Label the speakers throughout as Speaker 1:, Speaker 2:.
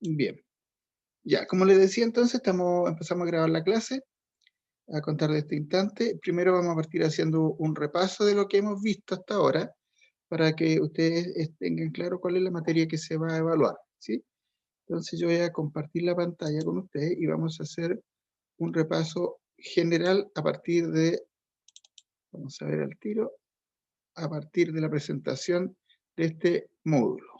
Speaker 1: Bien. Ya, como les decía entonces, empezamos a grabar la clase, a contar de este instante. Primero vamos a partir haciendo un repaso de lo que hemos visto hasta ahora, para que ustedes tengan claro cuál es la materia que se va a evaluar, ¿sí? Entonces yo voy a compartir la pantalla con ustedes y vamos a hacer un repaso general a partir de, vamos a ver al tiro, a partir de la presentación de este módulo.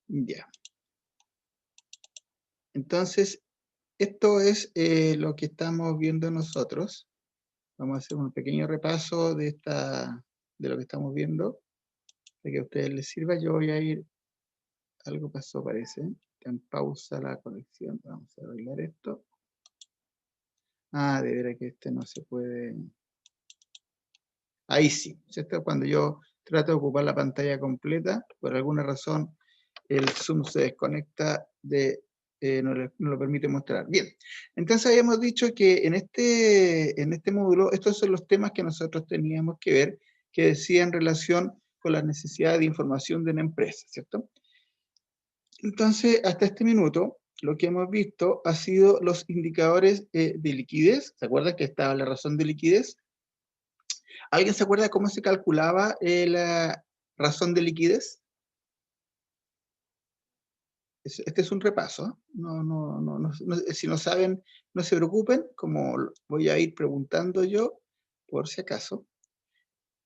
Speaker 1: Ya. Entonces, esto es lo que estamos viendo nosotros. Vamos a hacer un pequeño repaso de lo que estamos viendo, para que a ustedes les sirva. Yo voy a ir, algo pasó parece, está en pausa la conexión. Vamos a arreglar esto. Ah, de veras que este no se puede. Ahí sí, ¿cierto? Cuando yo trato de ocupar la pantalla completa, por alguna razón el Zoom se desconecta no lo permite mostrar. Bien, entonces habíamos dicho que en este módulo, estos son los temas que nosotros teníamos que ver, que decían relación con la necesidad de información de una empresa, ¿cierto? Entonces, hasta este minuto, lo que hemos visto ha sido los indicadores de liquidez. ¿Se acuerdan que estaba la razón de liquidez? ¿Alguien se acuerda cómo se calculaba la razón de liquidez? Este es un repaso. Si no saben, no se preocupen, como voy a ir preguntando yo, por si acaso.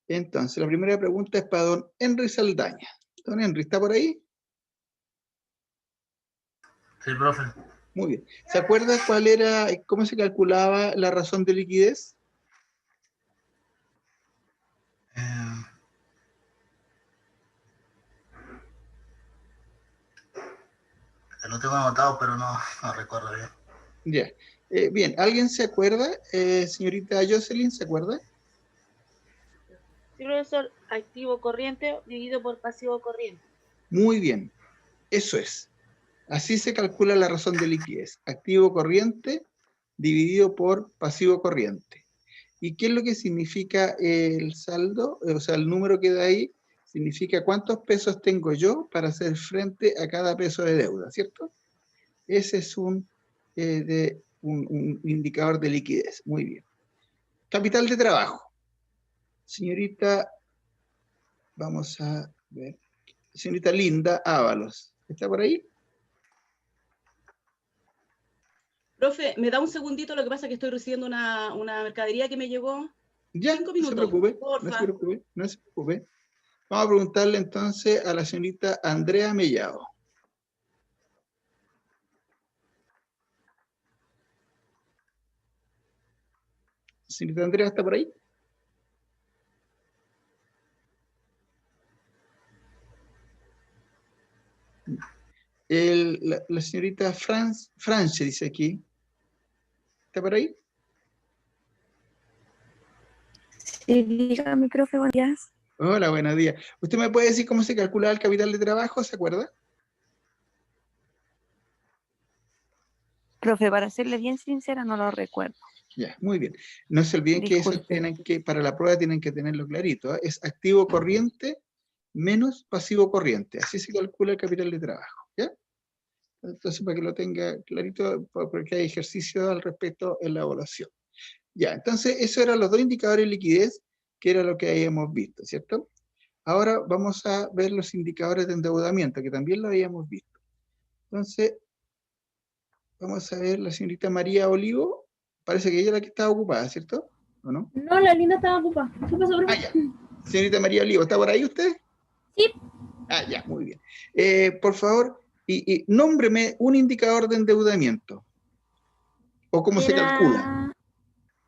Speaker 1: Entonces, la primera pregunta es para don Henry Saldaña. Don Henry, ¿está por ahí?
Speaker 2: Sí, profe.
Speaker 1: Muy bien. ¿Se acuerda cómo se calculaba la razón de liquidez?
Speaker 2: Lo tengo anotado, pero no recuerdo bien.
Speaker 1: Ya. Bien, ¿alguien se acuerda? Señorita Jocelyn, ¿se acuerda?
Speaker 3: Sí, profesor, activo corriente dividido por pasivo corriente.
Speaker 1: Muy bien, eso es. Así se calcula la razón de liquidez. Activo corriente dividido por pasivo corriente. ¿Y qué es lo que significa el saldo? O sea, el número que da ahí significa cuántos pesos tengo yo para hacer frente a cada peso de deuda, ¿cierto? Ese es un indicador de liquidez. Muy bien. Capital de trabajo. Señorita, vamos a ver. Señorita Linda Ábalos, ¿está por ahí?
Speaker 3: Profe, ¿me da un segundito? Lo que pasa es que estoy recibiendo una mercadería que me llegó.
Speaker 1: Ya,
Speaker 3: 5
Speaker 1: no
Speaker 3: minutos,
Speaker 1: se preocupe,
Speaker 3: porfa.
Speaker 1: no se preocupe, no se preocupe. Vamos a preguntarle entonces a la señorita Andrea Mellado. Señorita Andrea, ¿está por ahí? La señorita France dice aquí. ¿Está por ahí?
Speaker 4: Sí, dígame, profe, buenos días.
Speaker 1: Hola, buenos días. ¿Usted me puede decir cómo se calcula el capital de trabajo? ¿Se acuerda?
Speaker 4: Profe, para serle bien sincera, no lo recuerdo.
Speaker 1: Ya, muy bien. No se olviden que eso
Speaker 4: Disculpe.
Speaker 1: para la prueba tienen que tenerlo clarito, ¿eh? Es activo corriente menos pasivo corriente. Así se calcula el capital de trabajo, ¿ya? Entonces, para que lo tenga clarito, porque hay ejercicio al respecto en la evaluación. Ya, entonces, esos eran los dos indicadores de liquidez, que era lo que habíamos visto, ¿cierto? Ahora vamos a ver los indicadores de endeudamiento, que también lo habíamos visto. Entonces, vamos a ver la señorita María Olivo. Parece que ella es la que estaba ocupada, ¿cierto? ¿O no?
Speaker 5: No, la linda estaba ocupada. ¿Qué pasó, profe?
Speaker 1: Ah, ya. Señorita María Olivo, ¿está por ahí usted?
Speaker 5: Sí.
Speaker 1: Ah, ya, muy bien. Por favor, nómbreme un indicador de endeudamiento. ¿O cómo se calcula?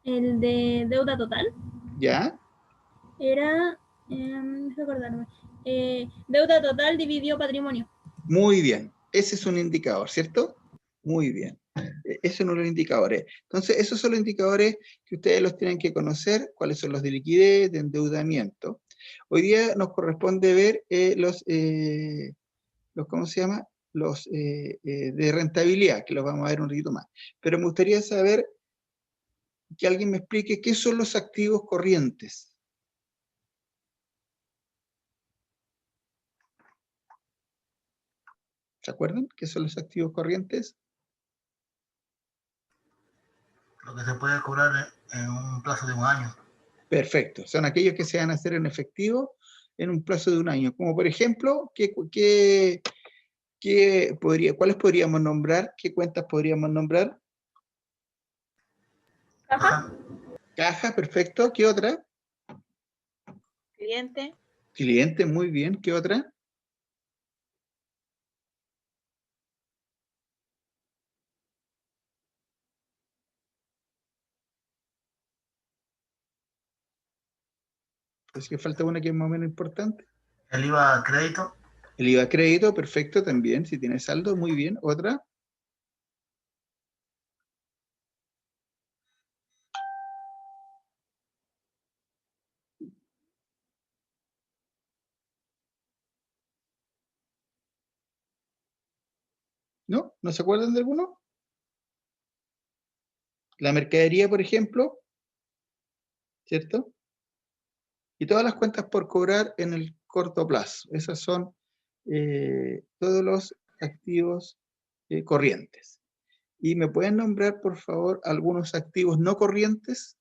Speaker 5: Era el de deuda total.
Speaker 1: ¿Ya?
Speaker 5: Era, déjame acordarme, deuda total dividido patrimonio.
Speaker 1: Muy bien, ese es un indicador, ¿cierto? Muy bien, ese es uno de los indicadores. Entonces, esos son los indicadores que ustedes los tienen que conocer, cuáles son los de liquidez, de endeudamiento. Hoy día nos corresponde ver los, ¿cómo se llama? Los de rentabilidad, que los vamos a ver un poquito más. Pero me gustaría saber que alguien me explique qué son los activos corrientes. ¿Se acuerdan qué son los activos corrientes?
Speaker 2: Lo que se puede cobrar en un plazo de un año.
Speaker 1: Perfecto, son aquellos que se van a hacer en efectivo en un plazo de un año. Como por ejemplo, ¿cuáles podríamos nombrar? ¿Qué cuentas podríamos nombrar?
Speaker 5: Caja.
Speaker 1: Caja, perfecto. ¿Qué otra?
Speaker 4: Cliente.
Speaker 1: Cliente, muy bien. ¿Qué otra? Es que falta una que es más o menos importante.
Speaker 2: El IVA a crédito.
Speaker 1: El IVA a crédito, perfecto también. Si tiene saldo, muy bien. ¿Otra? ¿No? ¿No se acuerdan de alguno? La mercadería, por ejemplo, ¿cierto? Y todas las cuentas por cobrar en el corto plazo. Esas son todos los activos corrientes. ¿Y me pueden nombrar, por favor, algunos activos no corrientes?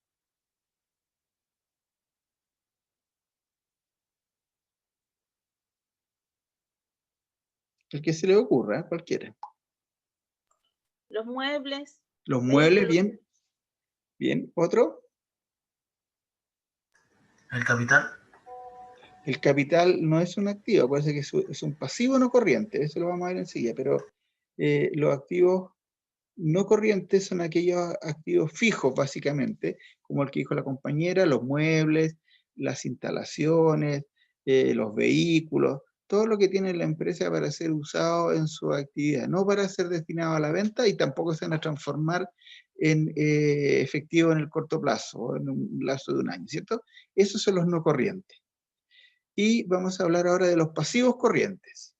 Speaker 1: El que se le ocurra, cualquiera.
Speaker 4: Los muebles.
Speaker 1: Los muebles,
Speaker 4: Vehículos.
Speaker 1: bien. Bien. ¿Otro?
Speaker 2: El capital.
Speaker 1: El capital no es un activo, parece que es un pasivo no corriente, eso lo vamos a ver enseguida, pero los activos no corrientes son aquellos activos fijos, básicamente, como el que dijo la compañera, los muebles, las instalaciones, los vehículos, todo lo que tiene la empresa para ser usado en su actividad, no para ser destinado a la venta y tampoco se van a transformar en efectivo en el corto plazo, o en un plazo de un año, ¿cierto? Esos son los no corrientes. Y vamos a hablar ahora de los pasivos corrientes.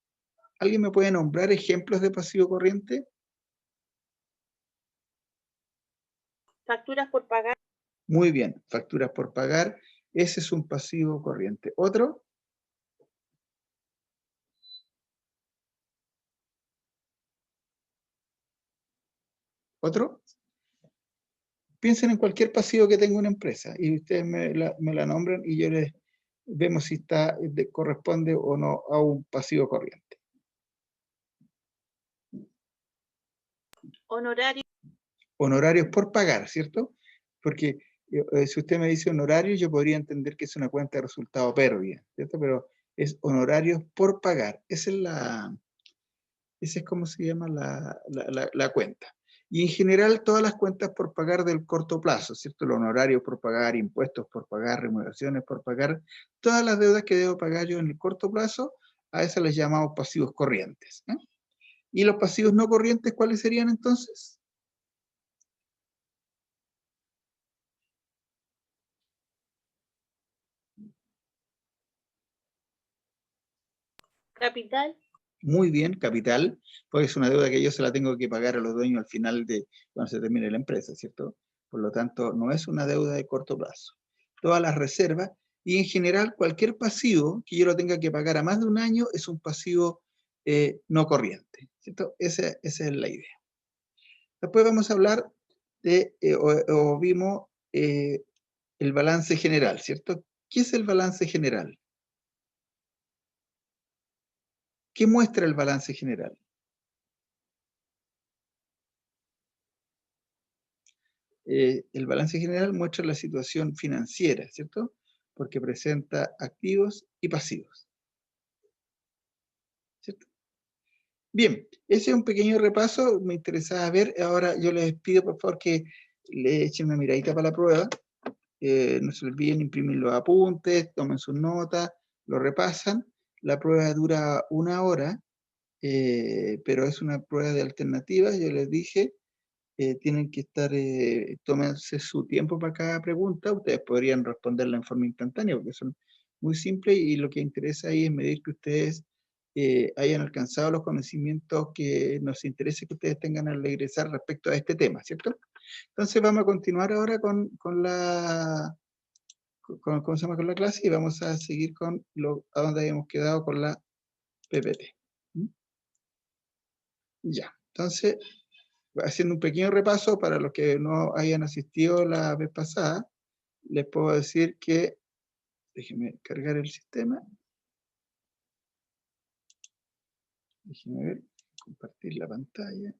Speaker 1: ¿Alguien me puede nombrar ejemplos de pasivo corriente?
Speaker 4: Facturas por pagar.
Speaker 1: Muy bien, facturas por pagar. Ese es un pasivo corriente. ¿Otro? ¿Otro? Piensen en cualquier pasivo que tenga una empresa y ustedes me la nombran y yo les vemos si corresponde o no a un pasivo corriente.
Speaker 4: Honorario.
Speaker 1: Honorarios por pagar, ¿cierto? Porque si usted me dice honorarios, yo podría entender que es una cuenta de resultado pérdida, ¿cierto? Pero es honorarios por pagar. Esa es como se llama la cuenta. Y en general todas las cuentas por pagar del corto plazo, ¿cierto? Los honorarios por pagar, impuestos por pagar, remuneraciones por pagar, todas las deudas que debo pagar yo en el corto plazo, a esas les llamamos pasivos corrientes. ¿Y los pasivos no corrientes cuáles serían entonces?
Speaker 4: Capital.
Speaker 1: Muy bien, capital, porque es una deuda que yo se la tengo que pagar a los dueños al final de cuando se termine la empresa, ¿cierto? Por lo tanto, no es una deuda de corto plazo. Todas las reservas y en general cualquier pasivo que yo lo tenga que pagar a más de un año es un pasivo no corriente, ¿cierto? Esa es la idea. Después vamos a hablar de, vimos el balance general, ¿cierto? ¿Qué es el balance general? ¿Qué muestra el balance general? El balance general muestra la situación financiera, ¿cierto? Porque presenta activos y pasivos. ¿Cierto? Bien, ese es un pequeño repaso, me interesaba ver, ahora yo les pido por favor que le echen una miradita para la prueba, no se olviden imprimir los apuntes, tomen sus notas, lo repasan. La prueba dura 1 hora, pero es una prueba de alternativas, yo les dije, tienen que estar, tómense su tiempo para cada pregunta, ustedes podrían responderla en forma instantánea, porque son muy simples, y lo que interesa ahí es medir que ustedes hayan alcanzado los conocimientos que nos interesa que ustedes tengan al egresar respecto a este tema, ¿cierto? Entonces vamos a continuar ahora con la... ¿Cómo se llama? Con la clase, y vamos a seguir con a donde habíamos quedado con la PPT. ¿Mm? Ya, entonces, haciendo un pequeño repaso para los que no hayan asistido la vez pasada, les puedo decir que, déjenme cargar el sistema, déjenme ver, compartir la pantalla.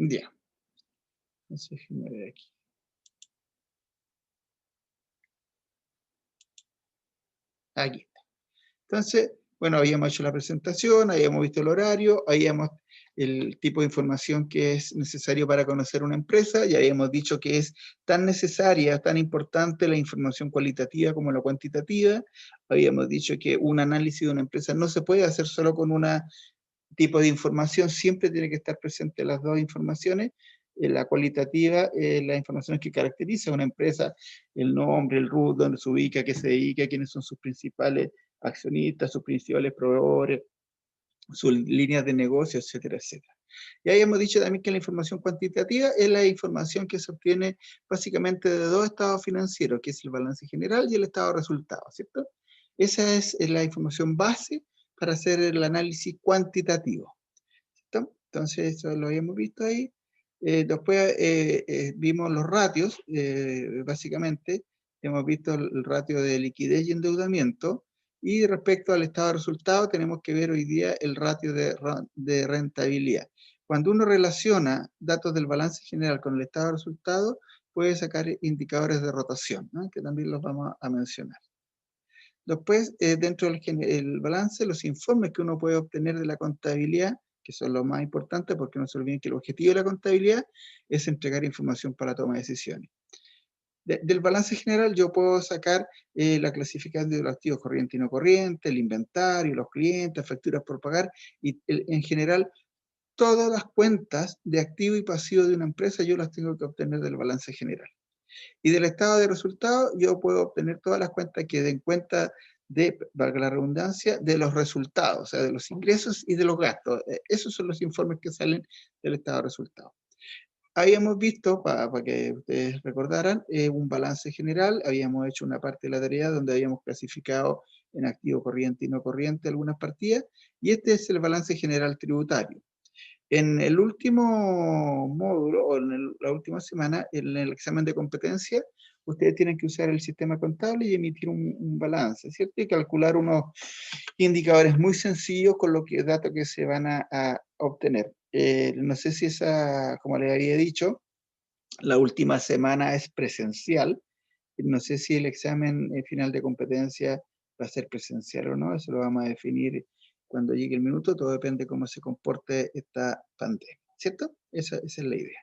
Speaker 1: Ya, entonces déjenme ver aquí. Aquí está. Entonces, bueno, habíamos hecho la presentación, habíamos visto el horario, habíamos el tipo de información que es necesario para conocer una empresa, y habíamos dicho que es tan necesaria, tan importante la información cualitativa como la cuantitativa. Habíamos dicho que un análisis de una empresa no se puede hacer solo con un tipo de información, siempre tiene que estar presente las dos informaciones. La cualitativa, las informaciones que caracterizan a una empresa, el nombre, el RUT, dónde se ubica, qué se dedica, quiénes son sus principales accionistas, sus principales proveedores, sus líneas de negocio, etcétera, etcétera. Y habíamos dicho también que la información cuantitativa es la información que se obtiene básicamente de dos estados financieros, que es el balance general y el estado de resultados, ¿cierto? Esa es la información base para hacer el análisis cuantitativo, ¿cierto? Entonces, eso lo habíamos visto ahí. Después vimos los ratios, básicamente, hemos visto el ratio de liquidez y endeudamiento, y respecto al estado de resultado tenemos que ver hoy día el ratio de rentabilidad. Cuando uno relaciona datos del balance general con el estado de resultado, puede sacar indicadores de rotación, ¿no? Que también los vamos a mencionar. Después, dentro del balance, los informes que uno puede obtener de la contabilidad, que son los más importantes, porque no se olviden que el objetivo de la contabilidad es entregar información para la toma de decisiones. Del balance general yo puedo sacar la clasificación de los activos corrientes y no corrientes, el inventario, los clientes, facturas por pagar, y en general todas las cuentas de activo y pasivo de una empresa yo las tengo que obtener del balance general. Y del estado de resultados yo puedo obtener todas las cuentas que den cuenta de, valga la redundancia, de los resultados, o sea, de los ingresos y de los gastos. Esos son los informes que salen del estado de resultados. Habíamos visto, para que ustedes recordaran, un balance general, habíamos hecho una parte de la tarea donde habíamos clasificado en activo corriente y no corriente algunas partidas, y este es el balance general tributario. En el último módulo, o en la última semana, en el examen de competencia, ustedes tienen que usar el sistema contable y emitir un balance, ¿cierto? Y calcular unos indicadores muy sencillos con los datos que se van a obtener. No sé si como les había dicho, la última semana es presencial. No sé si el examen final de competencia va a ser presencial o no, eso lo vamos a definir cuando llegue el minuto, todo depende de cómo se comporte esta pandemia, ¿cierto? Esa es la idea.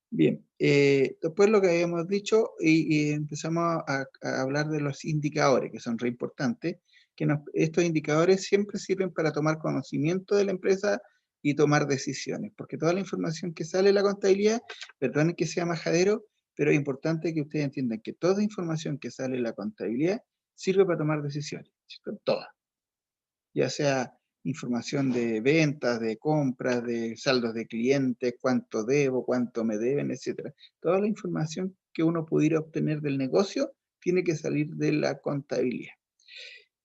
Speaker 1: Bien, después lo que habíamos dicho, y empezamos a hablar de los indicadores, que son re importantes, que estos indicadores siempre sirven para tomar conocimiento de la empresa y tomar decisiones, porque toda la información que sale de la contabilidad, perdonen que sea majadero, pero es importante que ustedes entiendan que toda información que sale de la contabilidad sirve para tomar decisiones, ¿cierto? Toda. Ya sea información de ventas, de compras, de saldos de clientes, cuánto debo, cuánto me deben, etc. Toda la información que uno pudiera obtener del negocio tiene que salir de la contabilidad.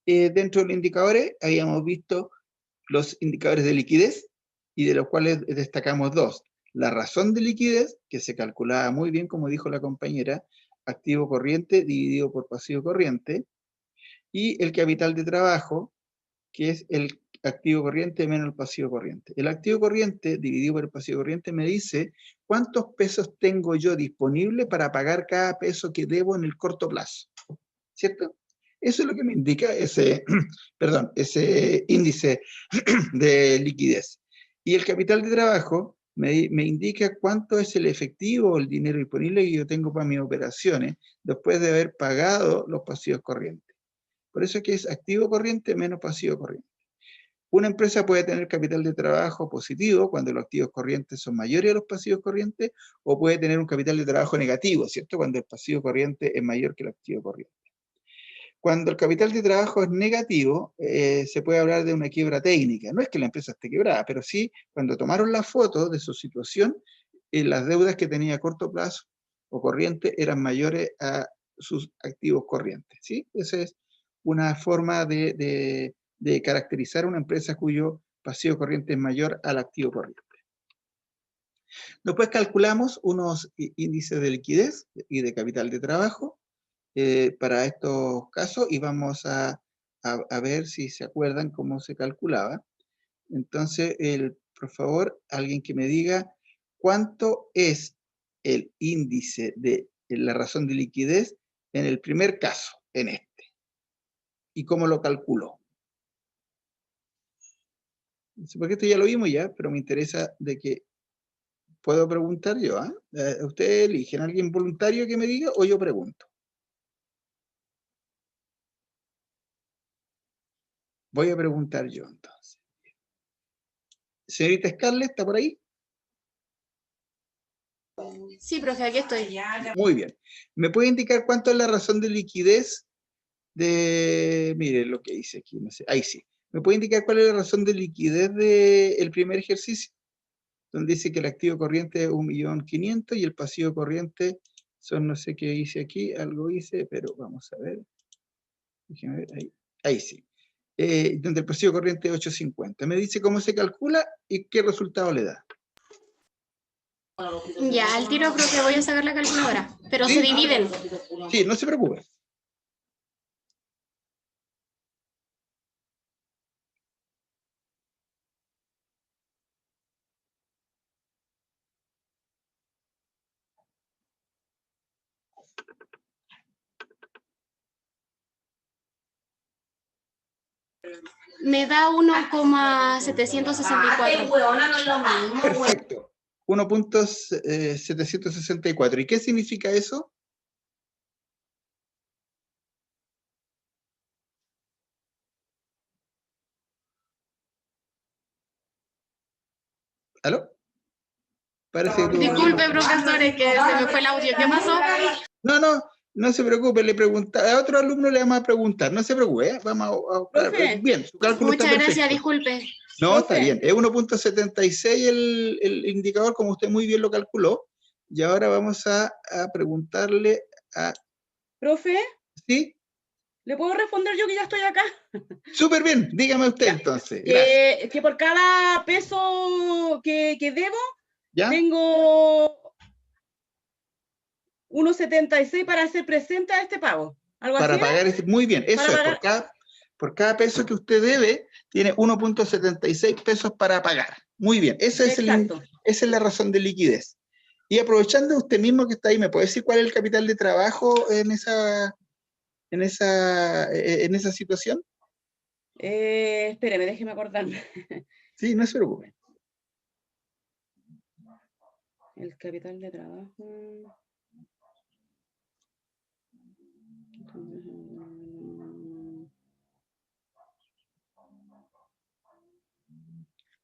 Speaker 1: Dentro de los indicadores habíamos visto los indicadores de liquidez, y de los cuales destacamos dos. La razón de liquidez, que se calculaba muy bien, como dijo la compañera, activo corriente dividido por pasivo corriente, y el capital de trabajo, que es el activo corriente menos el pasivo corriente. El activo corriente dividido por el pasivo corriente me dice cuántos pesos tengo yo disponible para pagar cada peso que debo en el corto plazo, ¿cierto? Eso es lo que me indica ese índice de liquidez. Y el capital de trabajo me indica cuánto es el efectivo o el dinero disponible que yo tengo para mis operaciones después de haber pagado los pasivos corrientes. Por eso es que es activo corriente menos pasivo corriente. Una empresa puede tener capital de trabajo positivo cuando los activos corrientes son mayores a los pasivos corrientes, o puede tener un capital de trabajo negativo, ¿cierto? Cuando el pasivo corriente es mayor que el activo corriente. Cuando el capital de trabajo es negativo, se puede hablar de una quiebra técnica. No es que la empresa esté quebrada, pero sí, cuando tomaron la foto de su situación, las deudas que tenía a corto plazo o corriente eran mayores a sus activos corrientes, ¿sí? Esa es una forma de caracterizar una empresa cuyo pasivo corriente es mayor al activo corriente. Después calculamos unos índices de liquidez y de capital de trabajo para estos casos, y vamos a ver si se acuerdan cómo se calculaba. Entonces, por favor, alguien que me diga cuánto es el índice de la razón de liquidez en el primer caso, en este, y cómo lo calculó. Porque esto ya lo vimos ya, pero me interesa de que puedo preguntar yo. ¿Ustedes eligen a alguien voluntario que me diga o yo pregunto? Voy a preguntar yo entonces. Señorita Scarlett, ¿está por ahí?
Speaker 6: Sí, profe, aquí estoy.
Speaker 1: Muy bien. ¿Me puede indicar cuánto es la razón de liquidez de... Mire lo que dice aquí, no sé. Ahí sí. ¿Me puede indicar cuál es la razón de liquidez del primer ejercicio? Donde dice que el activo corriente es 1.500.000 y el pasivo corriente son, no sé qué hice aquí, algo hice, pero vamos a ver. Déjenme ver, ahí sí. Donde el pasivo corriente es 850. Me dice cómo se calcula y qué resultado le da.
Speaker 6: Ya, al tiro, profe, voy a sacar la calculadora. Pero
Speaker 1: ¿Sí?
Speaker 6: se dividen.
Speaker 1: Sí, no se preocupe.
Speaker 6: Me da 1,764.
Speaker 1: Perfecto. 1.764. ¿Y qué significa eso? ¿Aló? Parece que tuvo
Speaker 6: Disculpe,
Speaker 1: problemas.
Speaker 6: profesores, que se me fue el audio. ¿Qué pasó?
Speaker 1: No se preocupe, le pregunta, a otro alumno le vamos a preguntar, no se preocupe, vamos a buscar.
Speaker 3: Profe.
Speaker 1: Bien, su cálculo está
Speaker 6: Muchas
Speaker 1: perfecto.
Speaker 6: gracias, disculpe.
Speaker 1: No, está
Speaker 3: Profe.
Speaker 1: bien, es 1.76 el indicador, como usted muy bien lo calculó, y ahora vamos a preguntarle a...
Speaker 3: Profe,
Speaker 1: ¿Sí?
Speaker 3: ¿le puedo responder yo que ya estoy acá?
Speaker 1: Súper bien, dígame usted
Speaker 3: Ya.
Speaker 1: entonces, gracias.
Speaker 3: Que por cada peso que debo,
Speaker 1: ¿Ya?
Speaker 3: tengo 1,76 para hacer presente a este pago. ¿Algo
Speaker 1: Para
Speaker 3: así?
Speaker 1: pagar, muy bien, eso
Speaker 3: Para
Speaker 1: es,
Speaker 3: pagar.
Speaker 1: por cada peso que usted debe, tiene 1.76 pesos para pagar. Muy bien, esa es
Speaker 3: Exacto.
Speaker 1: esa es la razón de liquidez. Y aprovechando usted mismo que está ahí, ¿me puede decir cuál es el capital de trabajo en esa situación?
Speaker 3: Espéreme, déjeme acordarme.
Speaker 1: Sí, no se preocupe.
Speaker 3: El capital de trabajo.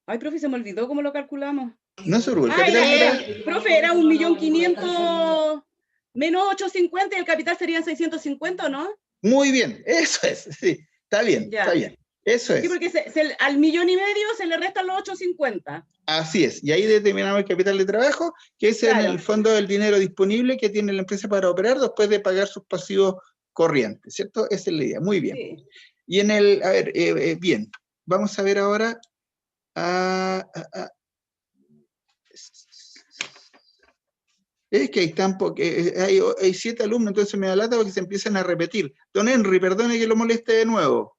Speaker 3: Ay, profe, se me olvidó cómo lo calculamos.
Speaker 1: No se preocupe. El
Speaker 3: Ah,
Speaker 1: capital de trabajo.
Speaker 3: profe, era 1.500.000 menos 850 y el capital serían 650, ¿o no?
Speaker 1: Muy bien, eso es, sí, está bien,
Speaker 3: Ya.
Speaker 1: está bien. Eso
Speaker 3: Sí,
Speaker 1: es.
Speaker 3: porque al 1.500.000 se le restan los 850.
Speaker 1: Así es, y ahí determinamos el capital de trabajo, que es en
Speaker 3: Claro.
Speaker 1: el fondo del dinero disponible que tiene la empresa para operar después de pagar sus pasivos corrientes, ¿cierto? Esa es la idea, muy bien.
Speaker 3: Sí.
Speaker 1: Y en el, a ver, bien, vamos a ver ahora, es que hay 7 alumnos, entonces me da lata porque se empiezan a repetir. Don Henry, perdone que lo moleste de nuevo.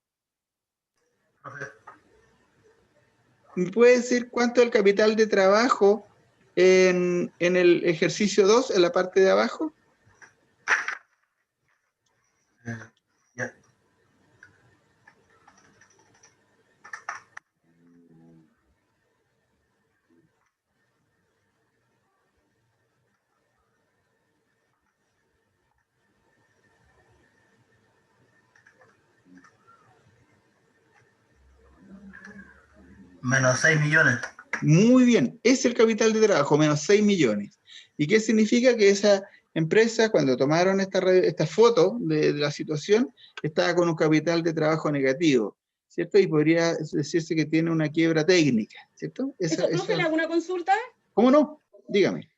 Speaker 2: Profe,
Speaker 1: ¿Me puede decir cuánto es el capital de trabajo en el ejercicio 2, en la parte de abajo?
Speaker 2: ya. Menos 6 millones.
Speaker 1: Muy bien, es el capital de trabajo, menos 6 millones. ¿Y qué significa? Que esa empresa, cuando tomaron esta foto de la situación, estaba con un capital de trabajo negativo, ¿cierto? Y podría decirse que tiene una quiebra técnica, ¿cierto?
Speaker 3: Profe, ¿le hago una consulta?
Speaker 1: ¿Cómo no? Dígame.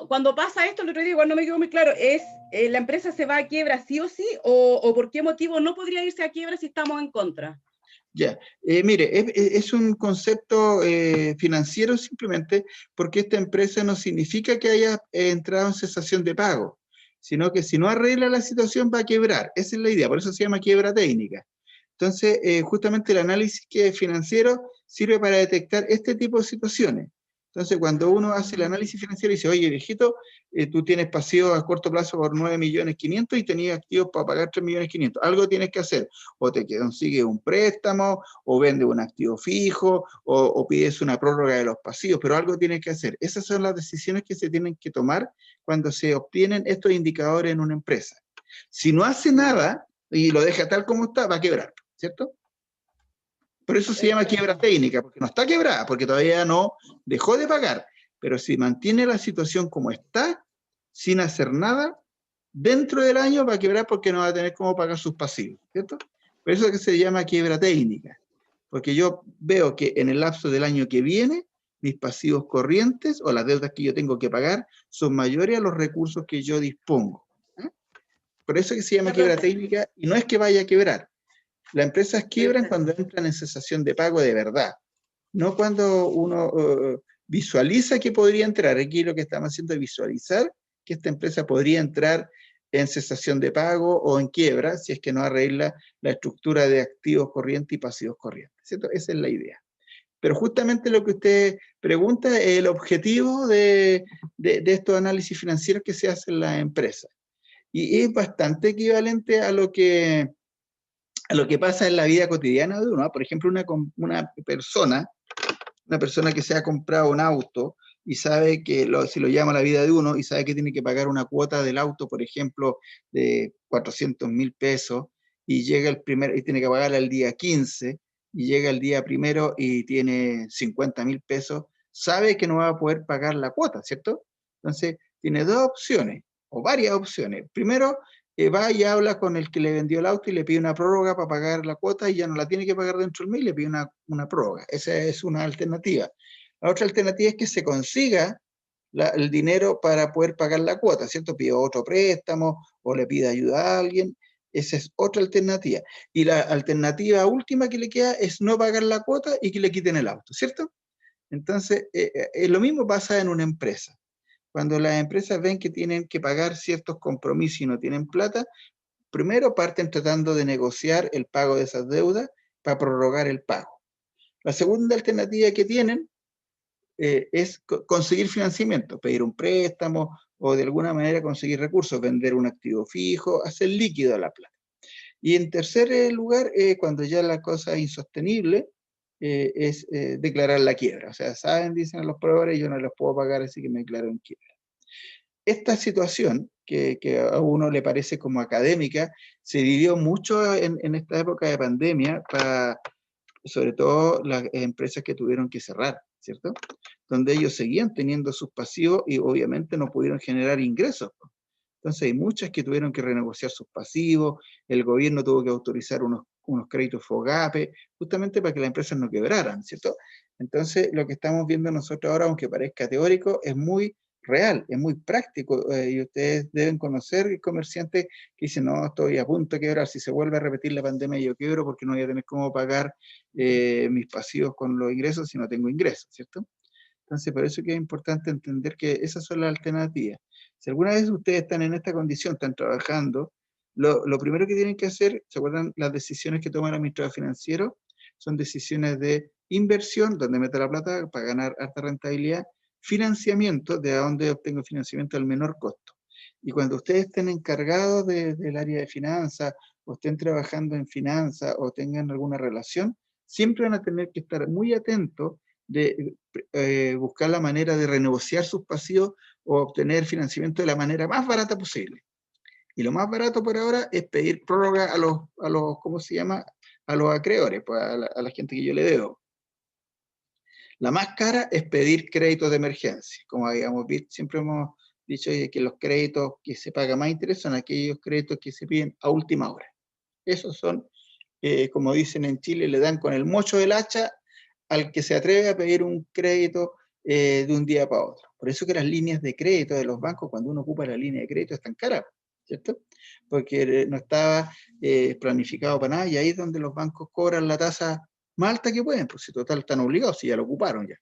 Speaker 3: Cuando pasa esto, el otro día igual no me quedó muy claro, ¿es la empresa se va a quiebra sí o sí? ¿O por qué motivo no podría irse a quiebra si estamos en contra?
Speaker 1: Ya, mire, es un concepto financiero simplemente porque esta empresa no significa que haya entrado en cesación de pago, sino que si no arregla la situación va a quebrar. Esa es la idea, por eso se llama quiebra técnica. Entonces, justamente el análisis financiero sirve para detectar este tipo de situaciones. Entonces, cuando uno hace el análisis financiero y dice, oye, viejito, tú tienes pasivos a corto plazo por 9.500.000 y tenías activos para pagar 3.500.000. Algo tienes que hacer. O te consigues un préstamo, o vendes un activo fijo, o pides una prórroga de los pasivos, pero algo tienes que hacer. Esas son las decisiones que se tienen que tomar cuando se obtienen estos indicadores en una empresa. Si no hace nada y lo deja tal como está, va a quebrar, ¿cierto? Por eso se llama quiebra técnica, porque no está quebrada, porque todavía no dejó de pagar. Pero si mantiene la situación como está, sin hacer nada, dentro del año va a quebrar porque no va a tener cómo pagar sus pasivos, ¿cierto? Por eso es que se llama quiebra técnica. Porque yo veo que en el lapso del año que viene, mis pasivos corrientes o las deudas que yo tengo que pagar son mayores a los recursos que yo dispongo. Por eso es que se llama quiebra técnica y no es que vaya a quebrar. Las empresas quiebran cuando entran en cesación de pago de verdad, no cuando uno visualiza que podría entrar. Aquí lo que estamos haciendo es visualizar que esta empresa podría entrar en cesación de pago o en quiebra si es que no arregla la estructura de activos corrientes y pasivos corrientes, ¿cierto? Esa es la idea. Pero justamente lo que usted pregunta es el objetivo de estos análisis financieros que se hacen en las empresas. Y es bastante equivalente a lo que pasa en la vida cotidiana de uno, ¿no? Por ejemplo, una persona que se ha comprado un auto y sabe que, si lo llama la vida de uno, y sabe que tiene que pagar una cuota del auto, por ejemplo, de 400.000 pesos, y llega y tiene que pagarla el día 15, y llega el día primero y tiene 50.000 pesos, sabe que no va a poder pagar la cuota, ¿cierto? Entonces, tiene dos opciones, o varias opciones. Primero, va y habla con el que le vendió el auto y le pide una prórroga para pagar la cuota y ya no la tiene que pagar dentro del mes y le pide una prórroga. Esa es una alternativa. La otra alternativa es que se consiga el dinero para poder pagar la cuota, ¿cierto? Pide otro préstamo o le pide ayuda a alguien. Esa es otra alternativa. Y la alternativa última que le queda es no pagar la cuota y que le quiten el auto, ¿cierto? Entonces, lo mismo pasa en una empresa. Cuando las empresas ven que tienen que pagar ciertos compromisos y no tienen plata, primero parten tratando de negociar el pago de esas deudas para prorrogar el pago. La segunda alternativa que tienen es conseguir financiamiento, pedir un préstamo o de alguna manera conseguir recursos, vender un activo fijo, hacer líquido la plata. Y en tercer lugar, cuando ya la cosa es insostenible, es declarar la quiebra. O sea, saben, dicen los proveedores, yo no les puedo pagar, así que me declaro en quiebra. Esta situación, que a uno le parece como académica, se vivió mucho en esta época de pandemia, sobre todo las empresas que tuvieron que cerrar, ¿cierto? Donde ellos seguían teniendo sus pasivos y obviamente no pudieron generar ingresos. Entonces hay muchas que tuvieron que renegociar sus pasivos, el gobierno tuvo que autorizar unos créditos FOGAPE, justamente para que las empresas no quebraran, ¿cierto? Entonces lo que estamos viendo nosotros ahora, aunque parezca teórico, es muy real, es muy práctico, y ustedes deben conocer comerciantes que dicen, no, estoy a punto de quebrar, si se vuelve a repetir la pandemia yo quiebro porque no voy a tener cómo pagar mis pasivos con los ingresos si no tengo ingresos, ¿cierto? Entonces, por eso que es importante entender que esas son las alternativas. Si alguna vez ustedes están en esta condición, están trabajando, lo primero que tienen que hacer, ¿se acuerdan? Las decisiones que toma el administrador financiero son decisiones de inversión, donde meto la plata para ganar alta rentabilidad, financiamiento, de dónde obtengo financiamiento al menor costo. Y cuando ustedes estén encargados del área de finanzas, o estén trabajando en finanzas, o tengan alguna relación, siempre van a tener que estar muy atentos de buscar la manera de renegociar sus pasivos o obtener financiamiento de la manera más barata posible. Y lo más barato por ahora es pedir prórroga a los ¿cómo se llama? A los acreedores, pues a la gente que yo le debo. La más cara es pedir créditos de emergencia. Como habíamos visto, siempre hemos dicho que los créditos que se pagan más interés son aquellos créditos que se piden a última hora. Esos son, como dicen en Chile, le dan con el mocho del hacha al que se atreve a pedir un crédito de un día para otro. Por eso que las líneas de crédito de los bancos, cuando uno ocupa la línea de crédito, están caras, ¿cierto? Porque no estaba planificado para nada, y ahí es donde los bancos cobran la tasa más alta que pueden, pues si total están obligados, si ya lo ocuparon ya.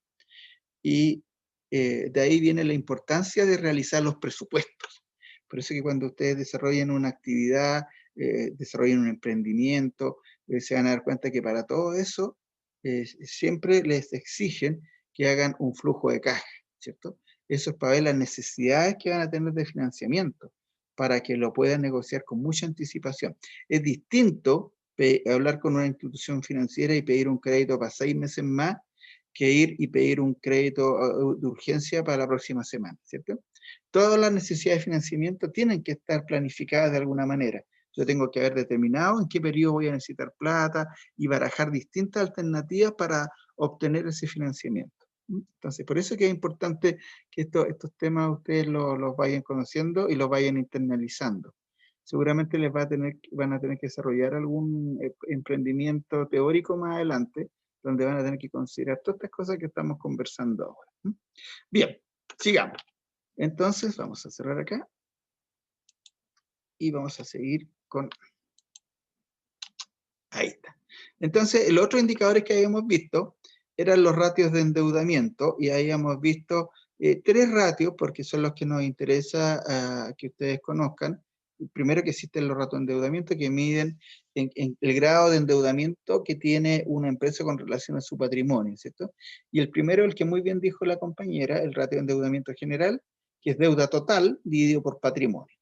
Speaker 1: Y de ahí viene la importancia de realizar los presupuestos. Por eso que cuando ustedes desarrollen una actividad, desarrollen un emprendimiento, se van a dar cuenta que para todo eso siempre les exigen que hagan un flujo de caja, ¿cierto? Eso es para ver las necesidades que van a tener de financiamiento, para que lo puedan negociar con mucha anticipación. Es distinto hablar con una institución financiera y pedir un crédito para 6 meses más, que ir y pedir un crédito de urgencia para la próxima semana, ¿cierto? Todas las necesidades de financiamiento tienen que estar planificadas de alguna manera. Yo tengo que haber determinado en qué periodo voy a necesitar plata y barajar distintas alternativas para obtener ese financiamiento. Entonces, por eso es que es importante que estos temas ustedes los vayan conociendo y los vayan internalizando. Seguramente van a tener que desarrollar algún emprendimiento teórico más adelante, donde van a tener que considerar todas estas cosas que estamos conversando ahora. Bien, sigamos. Entonces, vamos a cerrar acá. Y vamos a seguir con... Ahí está. Entonces, los otros indicadores que habíamos visto eran los ratios de endeudamiento, y ahí hemos visto 3 ratios, porque son los que nos interesa que ustedes conozcan. Primero, que existen los ratios de endeudamiento que miden en el grado de endeudamiento que tiene una empresa con relación a su patrimonio, ¿cierto? Y el primero, el que muy bien dijo la compañera, el ratio de endeudamiento general, que es deuda total dividido por patrimonio.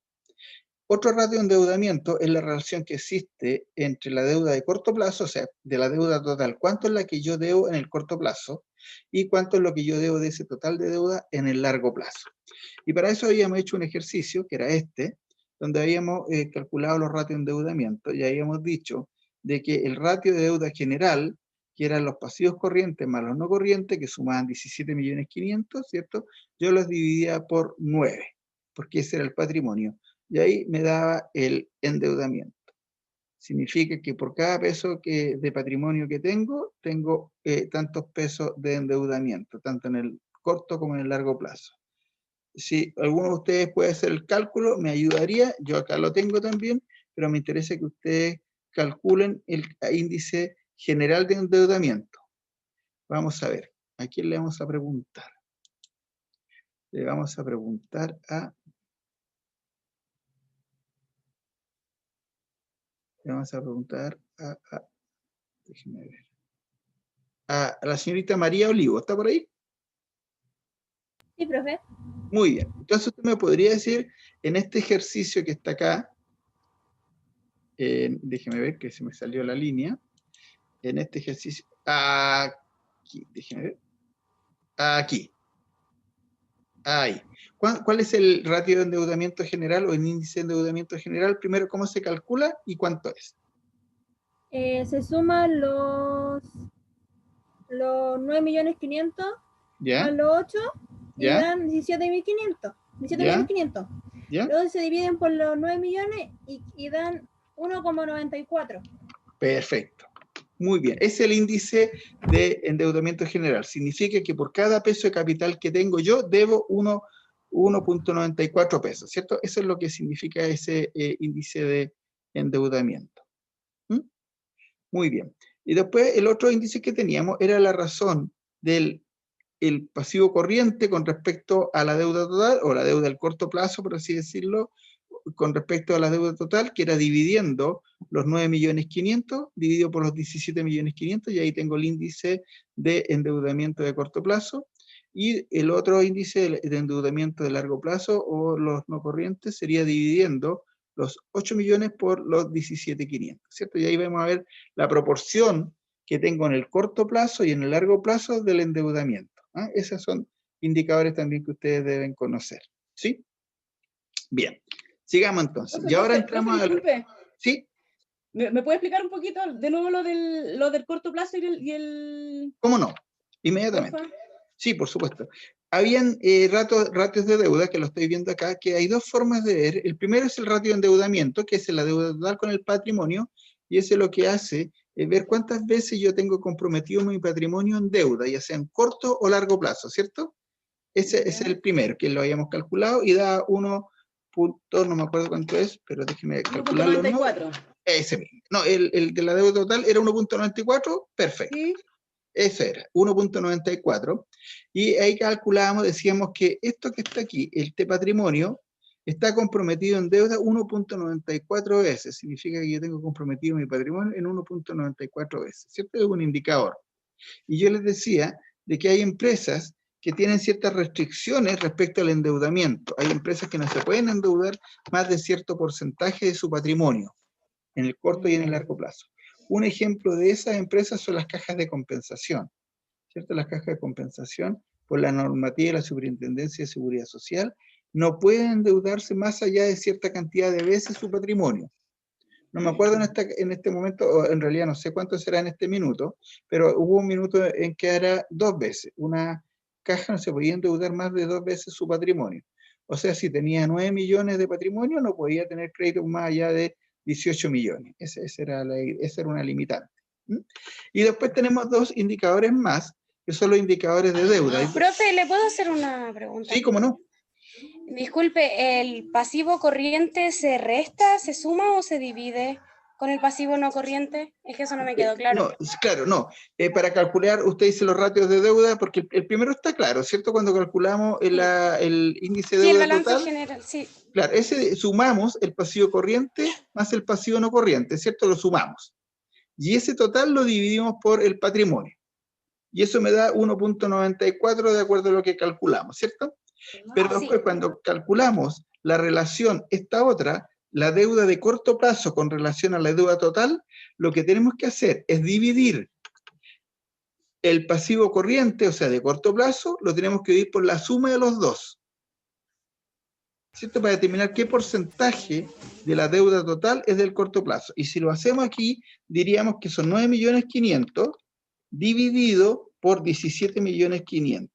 Speaker 1: Otro ratio de endeudamiento es la relación que existe entre la deuda de corto plazo, o sea, de la deuda total, cuánto es la que yo debo en el corto plazo y cuánto es lo que yo debo de ese total de deuda en el largo plazo. Y para eso habíamos hecho un ejercicio, que era este, donde habíamos calculado los ratios de endeudamiento, y habíamos dicho de que el ratio de deuda general, que eran los pasivos corrientes más los no corrientes, que sumaban 17.500.000, ¿cierto? Yo los dividía por 9, porque ese era el patrimonio. Y ahí me daba el endeudamiento. Significa que por cada peso de patrimonio que tengo tantos pesos de endeudamiento, tanto en el corto como en el largo plazo. Si alguno de ustedes puede hacer el cálculo, me ayudaría. Yo acá lo tengo también, pero me interesa que ustedes calculen el índice general de endeudamiento. Vamos a ver, ¿a quién le vamos a preguntar? Le vamos a preguntar a... Le vamos a preguntar déjeme ver. A la señorita María Olivo, ¿está por ahí?
Speaker 5: Sí, profe.
Speaker 1: Muy bien. Entonces usted me podría decir, en este ejercicio que está acá, déjeme ver que se me salió la línea, en este ejercicio, aquí, déjeme ver, aquí, ahí. ¿Cuál es el ratio de endeudamiento general o el índice de endeudamiento general? Primero, ¿cómo se calcula y cuánto es?
Speaker 5: Se suman los 9.500.000
Speaker 1: ¿Ya?
Speaker 5: más los 8 y
Speaker 1: ¿Ya?
Speaker 5: dan 17.500. 17.500.
Speaker 1: ¿Ya?
Speaker 5: Luego se dividen por los 9 millones y dan 1,94.
Speaker 1: Perfecto. Muy bien. Es el índice de endeudamiento general. Significa que por cada peso de capital que tengo yo, debo 1.94 pesos, ¿cierto? Eso es lo que significa ese índice de endeudamiento. Muy bien. Y después el otro índice que teníamos era la razón del pasivo corriente con respecto a la deuda total, o la deuda del corto plazo, por así decirlo, con respecto a la deuda total, que era dividiendo los 9.500.000 dividido por los 17.500.000, y ahí tengo el índice de endeudamiento de corto plazo. Y el otro índice de endeudamiento de largo plazo, o los no corrientes, sería dividiendo los 8 millones por los 17.500, ¿cierto? Y ahí vamos a ver la proporción que tengo en el corto plazo y en el largo plazo del endeudamiento. Esos son indicadores también que ustedes deben conocer, ¿sí? Bien, sigamos entonces. Y ahora entramos a... ¿Sí?
Speaker 3: ¿Me puede explicar un poquito de nuevo lo del corto plazo y el...
Speaker 1: ¿Cómo no? Inmediatamente.
Speaker 5: porfa.
Speaker 1: Sí, por supuesto. Habían ratios de deuda, que lo estoy viendo acá, que hay dos formas de ver. El primero es el ratio de endeudamiento, que es la deuda total con el patrimonio, y ese lo que hace es ver cuántas veces yo tengo comprometido mi patrimonio en deuda, ya sea en corto o largo plazo, ¿cierto? Ese es
Speaker 5: Ya.
Speaker 1: el primero, que lo habíamos calculado, y da 1 punto, no me acuerdo cuánto es, pero déjeme calcularlo.
Speaker 3: 1.94.
Speaker 1: Ese mismo. No, el de la deuda total era 1.94, perfecto.
Speaker 3: ¿Sí?
Speaker 1: Eso era, 1.94. Y ahí calculábamos, decíamos que esto que está aquí, este patrimonio, está comprometido en deuda 1.94 veces. Significa que yo tengo comprometido mi patrimonio en 1.94 veces, ¿cierto? Es un indicador. Y yo les decía de que hay empresas que tienen ciertas restricciones respecto al endeudamiento. Hay empresas que no se pueden endeudar más de cierto porcentaje de su patrimonio, en el corto y en el largo plazo. Un ejemplo de esas empresas son las cajas de compensación, ¿cierto? Las cajas de compensación, por la normativa de la Superintendencia de Seguridad Social, no pueden endeudarse más allá de cierta cantidad de veces su patrimonio. No me acuerdo en este momento, o en realidad no sé cuánto será en este minuto, pero hubo un minuto en que era 2 veces. Una caja no se podía endeudar más de 2 veces su patrimonio. O sea, si tenía 9 millones de patrimonio, no podía tener crédito más allá de 18 millones. Esa era una limitante. ¿Mm? Y después tenemos 2 indicadores más, que son los indicadores de deuda.
Speaker 6: Profe, ¿le puedo hacer una pregunta?
Speaker 1: Sí, cómo no.
Speaker 6: Disculpe, ¿el pasivo corriente se resta, se suma o se divide con el pasivo no corriente? Es que eso no me quedó claro.
Speaker 1: No, claro, no. Para calcular, usted dice los ratios de deuda, porque el primero está claro, ¿cierto? Cuando calculamos el índice de
Speaker 6: Sí, el
Speaker 1: deuda
Speaker 6: balance
Speaker 1: total,
Speaker 6: general, sí.
Speaker 1: claro, ese sumamos el pasivo corriente más el pasivo no corriente, ¿cierto? Lo sumamos. Y ese total lo dividimos por el patrimonio. Y eso me da 1.94 de acuerdo a lo que calculamos, ¿cierto? Pero después, cuando calculamos la relación, esta otra, la deuda de corto plazo con relación a la deuda total, lo que tenemos que hacer es dividir el pasivo corriente, o sea, de corto plazo, lo tenemos que dividir por la suma de los dos, ¿cierto? Para determinar qué porcentaje de la deuda total es del corto plazo. Y si lo hacemos aquí, diríamos que son 9.500.000 dividido por 17.500.000.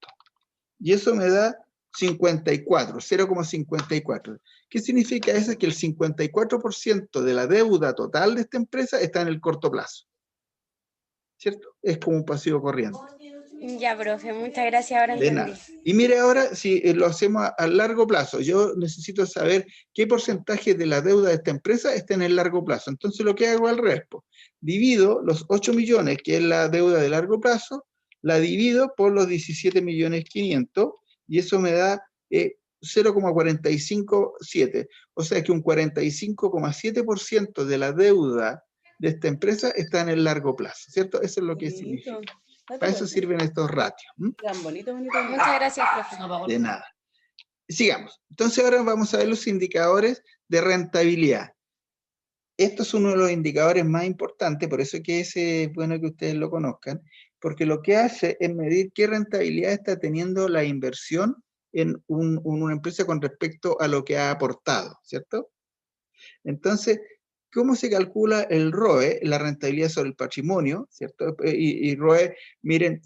Speaker 1: Y eso me da 54, 0,54. ¿Qué significa eso? Que el 54% de la deuda total de esta empresa está en el corto plazo, ¿cierto? Es como un pasivo corriente.
Speaker 6: Ya, profe, muchas gracias, ahora
Speaker 1: De
Speaker 6: entendí.
Speaker 1: nada. Y mire ahora, si lo hacemos a largo plazo, yo necesito saber qué porcentaje de la deuda de esta empresa está en el largo plazo. Entonces lo que hago al resto, divido los 8 millones, que es la deuda de largo plazo, la divido por los 17.500.000, y eso me da 0,457. O sea que un 45,7% de la deuda de esta empresa está en el largo plazo, ¿cierto? Eso es lo que significa. Para eso sirven estos ratios.
Speaker 3: Tan bonito, bonito.
Speaker 6: Muchas gracias, profe.
Speaker 1: De nada. Sigamos. Entonces ahora vamos a ver los indicadores de rentabilidad. Esto es uno de los indicadores más importantes, por eso que es bueno que ustedes lo conozcan, porque lo que hace es medir qué rentabilidad está teniendo la inversión en una empresa con respecto a lo que ha aportado, ¿cierto? Entonces, ¿cómo se calcula el ROE, la rentabilidad sobre el patrimonio, ¿cierto? Y ROE, miren,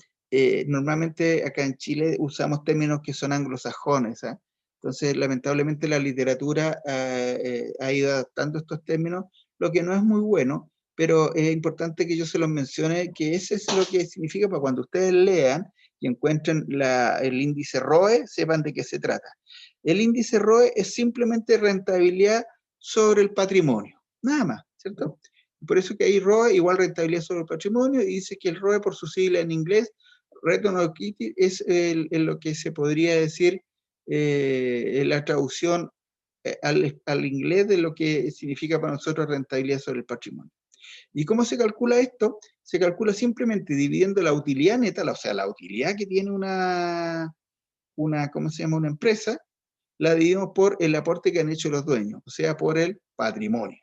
Speaker 1: normalmente acá en Chile usamos términos que son anglosajones, ¿eh? Entonces, lamentablemente la literatura ha ido adaptando estos términos, lo que no es muy bueno, pero es importante que yo se los mencione, que ese es lo que significa para cuando ustedes lean y encuentren el índice ROE, sepan de qué se trata. El índice ROE es simplemente rentabilidad sobre el patrimonio, nada más, ¿cierto? Por eso que hay ROE igual rentabilidad sobre el patrimonio, y dice que el ROE, por su sigla en inglés, Return on Equity, es lo que se podría decir la traducción al inglés de lo que significa para nosotros rentabilidad sobre el patrimonio. ¿Y cómo se calcula esto? Se calcula simplemente dividiendo la utilidad neta, o sea, la utilidad que tiene ¿cómo se llama? Una empresa, la dividimos por el aporte que han hecho los dueños, o sea, por el patrimonio,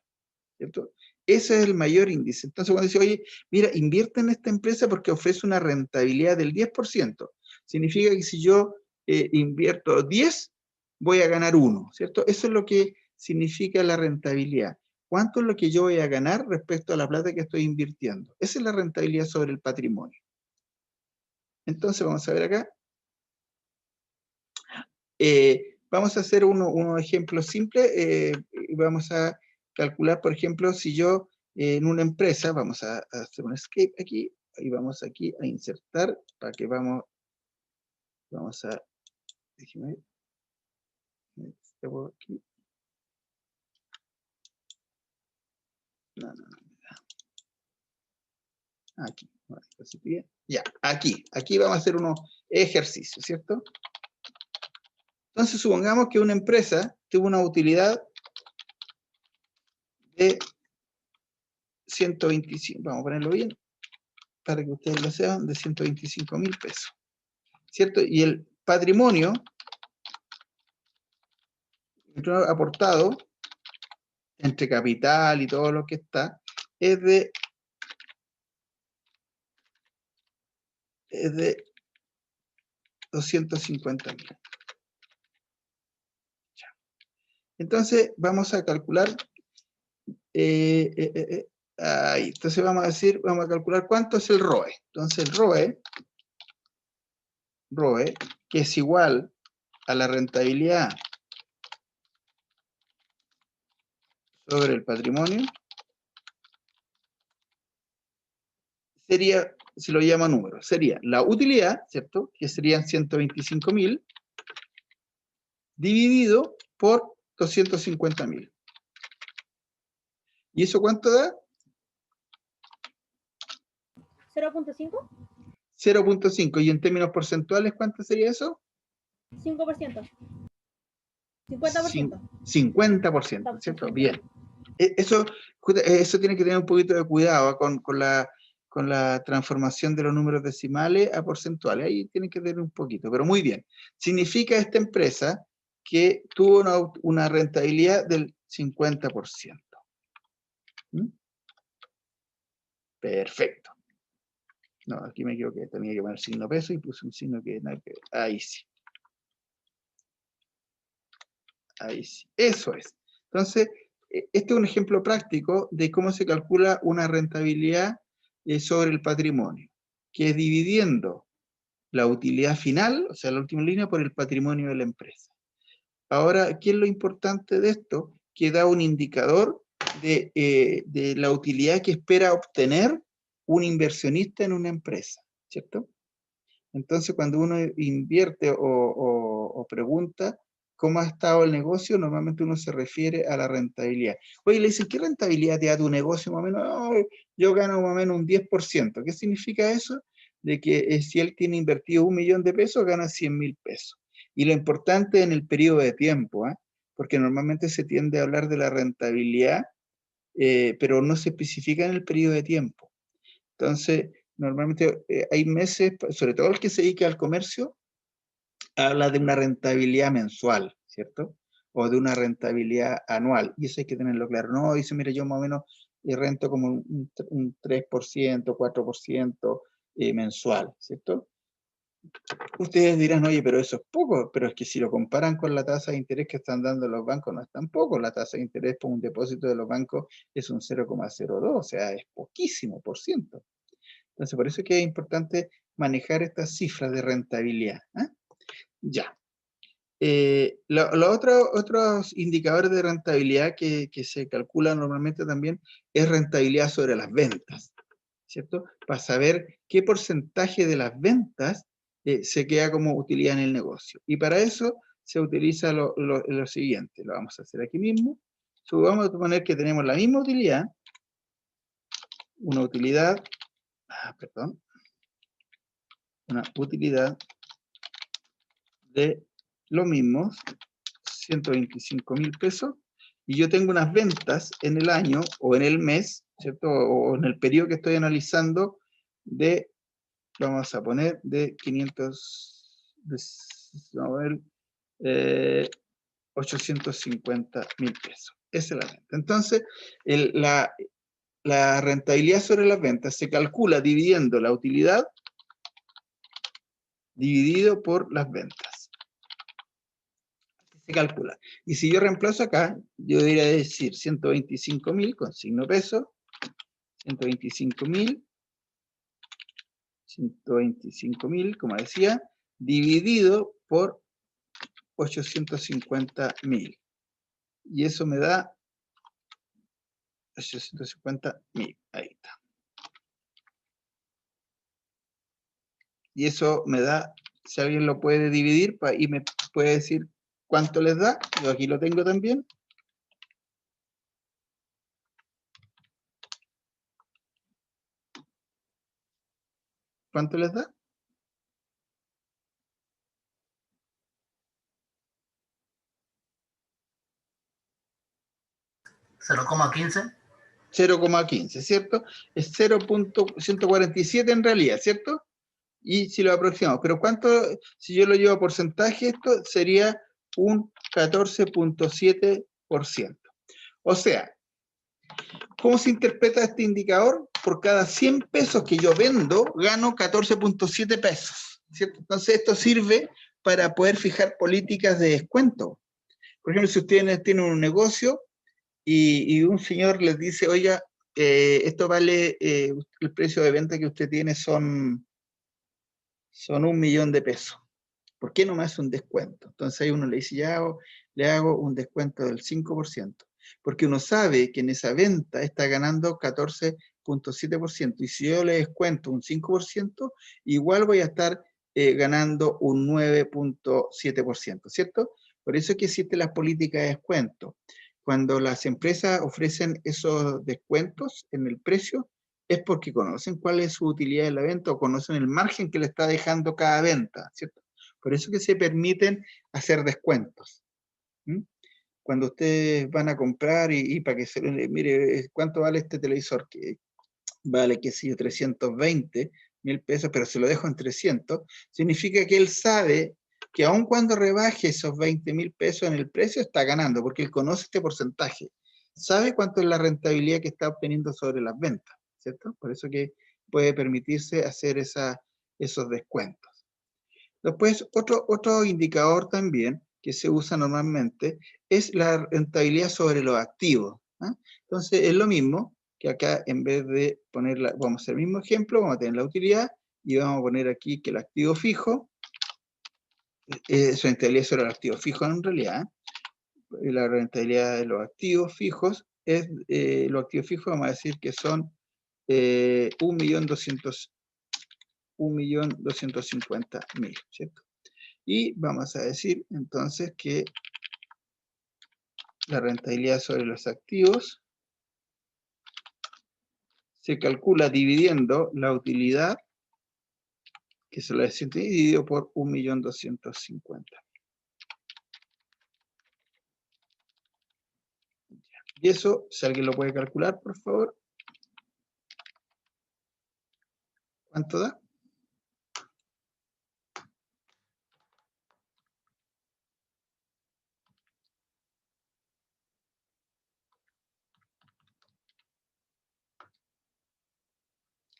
Speaker 1: ¿cierto? Ese es el mayor índice. Entonces, cuando dice, oye, mira, invierte en esta empresa porque ofrece una rentabilidad del 10%, significa que si yo invierto 10, voy a ganar 1, ¿cierto? Eso es lo que significa la rentabilidad. ¿Cuánto es lo que yo voy a ganar respecto a la plata que estoy invirtiendo? Esa es la rentabilidad sobre el patrimonio. Entonces vamos a ver acá. Vamos a hacer unos ejemplos simples. Y vamos a calcular, por ejemplo, si yo en una empresa, vamos a hacer un escape aquí, y vamos aquí a insertar, para que vamos a, déjeme ver, aquí. No. Aquí, ya, aquí vamos a hacer unos ejercicios, ¿cierto? Entonces supongamos que una empresa tuvo una utilidad de 125, vamos a ponerlo bien, para que ustedes lo sepan, de 125.000 pesos, ¿cierto? Y el patrimonio aportado entre capital y todo lo que está es de 250.000. Entonces vamos a calcular, ahí, entonces vamos a calcular cuánto es el ROE. Entonces el ROE, que es igual a la rentabilidad sobre el patrimonio, sería, si lo llama número, sería la utilidad, ¿cierto? Que serían 125.000 dividido por 250.000. ¿Y eso cuánto da?
Speaker 5: 0.5,
Speaker 1: 0.5. ¿Y en términos porcentuales cuánto sería eso?
Speaker 5: 5%, 50%.
Speaker 1: 50%, ¿cierto? Bien. Eso tiene que tener un poquito de cuidado con la transformación de los números decimales a porcentuales. Ahí tienen que tener un poquito, pero muy bien. Significa esta empresa que tuvo una rentabilidad del 50%. ¿Mm? Perfecto. No, aquí me equivoqué, tenía que poner signo peso y puse un signo que nada que ver. Ahí sí. Ahí sí. Eso es. Entonces, este es un ejemplo práctico de cómo se calcula una rentabilidad sobre el patrimonio, que es dividiendo la utilidad final, o sea, la última línea, por el patrimonio de la empresa. Ahora, ¿qué es lo importante de esto? Que da un indicador de la utilidad que espera obtener un inversionista en una empresa, ¿cierto? Entonces, cuando uno invierte o pregunta cómo ha estado el negocio, normalmente uno se refiere a la rentabilidad. Oye, le dicen, ¿qué rentabilidad te da tu negocio? Más o menos, "Oh, yo gano más o menos un 10%. ¿Qué significa eso? De que si él tiene invertido 1.000.000 de pesos, gana 100.000 pesos. Y lo importante en el periodo de tiempo, porque normalmente se tiende a hablar de la rentabilidad, pero no se especifica en el periodo de tiempo. Entonces, normalmente hay meses, sobre todo el que se dedica al comercio, habla de una rentabilidad mensual, ¿cierto? O de una rentabilidad anual. Y eso hay que tenerlo claro. No, dice, mira, yo más o menos rento como un 3%, 4% mensual, ¿cierto? Ustedes dirán, oye, pero eso es poco, pero es que si lo comparan con la tasa de interés que están dando los bancos, no es tan poco. La tasa de interés por un depósito de los bancos es un 0,02, o sea, es poquísimo por ciento. Entonces, por eso es que es importante manejar estas cifras de rentabilidad. Ya. Los otros indicadores de rentabilidad que se calculan normalmente también es rentabilidad sobre las ventas, ¿cierto? Para saber qué porcentaje de las ventas se queda como utilidad en el negocio. Y para eso se utiliza lo siguiente. Lo vamos a hacer aquí mismo. Vamos a poner que tenemos la misma utilidad. Una utilidad de lo mismo, 125.000 pesos, y yo tengo unas ventas en el año o en el mes, ¿cierto? O en el periodo que estoy analizando vamos a poner de 850.000 pesos. Esa es la venta. Entonces, la rentabilidad sobre las ventas se calcula dividiendo la utilidad dividido por las ventas. Se calcula. Y si yo reemplazo acá, yo debería decir 125.000 con signo peso, 125.000, 125.000, como decía, dividido por 850.000. Y eso me da 850.000. Ahí está. Y eso me da, si alguien lo puede dividir y me puede decir cuánto les da, yo aquí lo tengo también. ¿Cuánto les da?
Speaker 2: ¿0,15?
Speaker 1: 0,15, ¿cierto? Es 0.147 en realidad, ¿cierto? Y si lo aproximamos, pero ¿cuánto, si yo lo llevo a porcentaje, esto sería un 14.7%. O sea, ¿cómo se interpreta este indicador? Por cada 100 pesos que yo vendo, gano 14.7 pesos, ¿cierto? Entonces esto sirve para poder fijar políticas de descuento. Por ejemplo, si ustedes tienen un negocio y un señor les dice, oiga, esto vale, el precio de venta que usted tiene son 1.000.000 de pesos. ¿Por qué no me hace un descuento? Entonces ahí uno le dice, ya le hago un descuento del 5%, porque uno sabe que en esa venta está ganando 14.7%, y si yo le descuento un 5%, igual voy a estar ganando un 9.7%, ¿cierto? Por eso es que existen las políticas de descuento. Cuando las empresas ofrecen esos descuentos en el precio, es porque conocen cuál es su utilidad de la venta o conocen el margen que le está dejando cada venta, ¿cierto? Por eso que se permiten hacer descuentos. Cuando ustedes van a comprar y para que se mire, ¿cuánto vale este televisor? Que vale, qué sé yo, 320.000 pesos, pero se lo dejo en 300, significa que él sabe que aun cuando rebaje esos 20.000 pesos en el precio, está ganando, porque él conoce este porcentaje. Sabe cuánto es la rentabilidad que está obteniendo sobre las ventas, ¿cierto? Por eso que puede permitirse hacer esos descuentos. Después, otro indicador también que se usa normalmente es la rentabilidad sobre los activos. Entonces, es lo mismo que acá, en vez de ponerla, vamos a hacer el mismo ejemplo, vamos a tener la utilidad y vamos a poner aquí que el activo fijo, su rentabilidad sobre el activo fijo en realidad, la rentabilidad de los activos fijos es, los activos fijos vamos a decir que son 1.250.000, ¿cierto? Y vamos a decir entonces que la rentabilidad sobre los activos se calcula dividiendo la utilidad, que se lo decimos, dividido por 1.250.000. Y eso, si alguien lo puede calcular, por favor. ¿Cuánto da?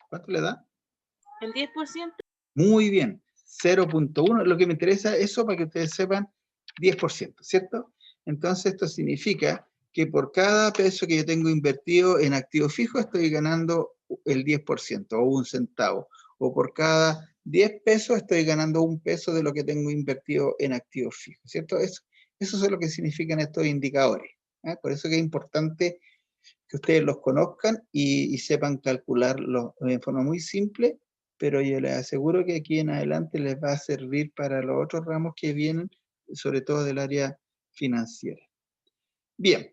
Speaker 1: ¿Cuánto le da?
Speaker 4: El 10%.
Speaker 1: Muy bien, 0.1. Lo que me interesa es eso para que ustedes sepan, 10%, ¿cierto? Entonces esto significa que por cada peso que yo tengo invertido en activo fijo, estoy ganando el 10%, o un centavo. O por cada 10 pesos estoy ganando un peso de lo que tengo invertido en activos fijos, ¿cierto? Eso es lo que significan estos indicadores. Por eso que es importante que ustedes los conozcan y sepan calcularlo de forma muy simple, pero yo les aseguro que aquí en adelante les va a servir para los otros ramos que vienen, sobre todo del área financiera. Bien,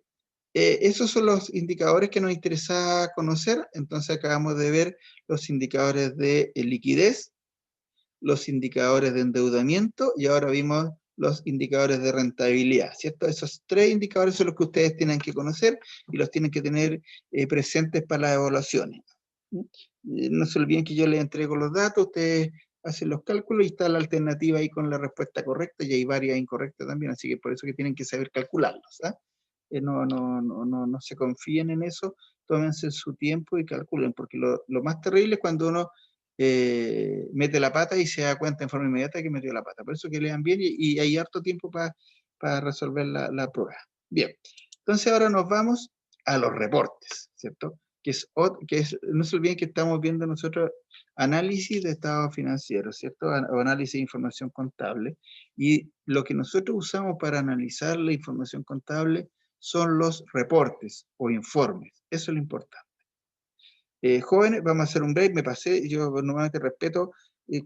Speaker 1: esos son los indicadores que nos interesaba conocer. Entonces acabamos de ver los indicadores de liquidez, los indicadores de endeudamiento y ahora vimos los indicadores de rentabilidad, ¿cierto? Esos tres indicadores son los que ustedes tienen que conocer y los tienen que tener presentes para las evaluaciones. No se olviden que yo les entrego los datos, ustedes hacen los cálculos y está la alternativa ahí con la respuesta correcta, y hay varias incorrectas también, así que por eso que tienen que saber calcularlos. No se confíen en eso, tómense su tiempo y calculen, porque lo más terrible es cuando uno mete la pata y se da cuenta en forma inmediata que metió la pata. Por eso que lean bien y hay harto tiempo para resolver la prueba. Bien, entonces ahora nos vamos a los reportes, ¿cierto? no se olviden que estamos viendo nosotros análisis de estado financiero, ¿cierto? O análisis de información contable. Y lo que nosotros usamos para analizar la información contable son los reportes o informes. Eso es lo importante. Jóvenes, vamos a hacer un break, me pasé, yo normalmente respeto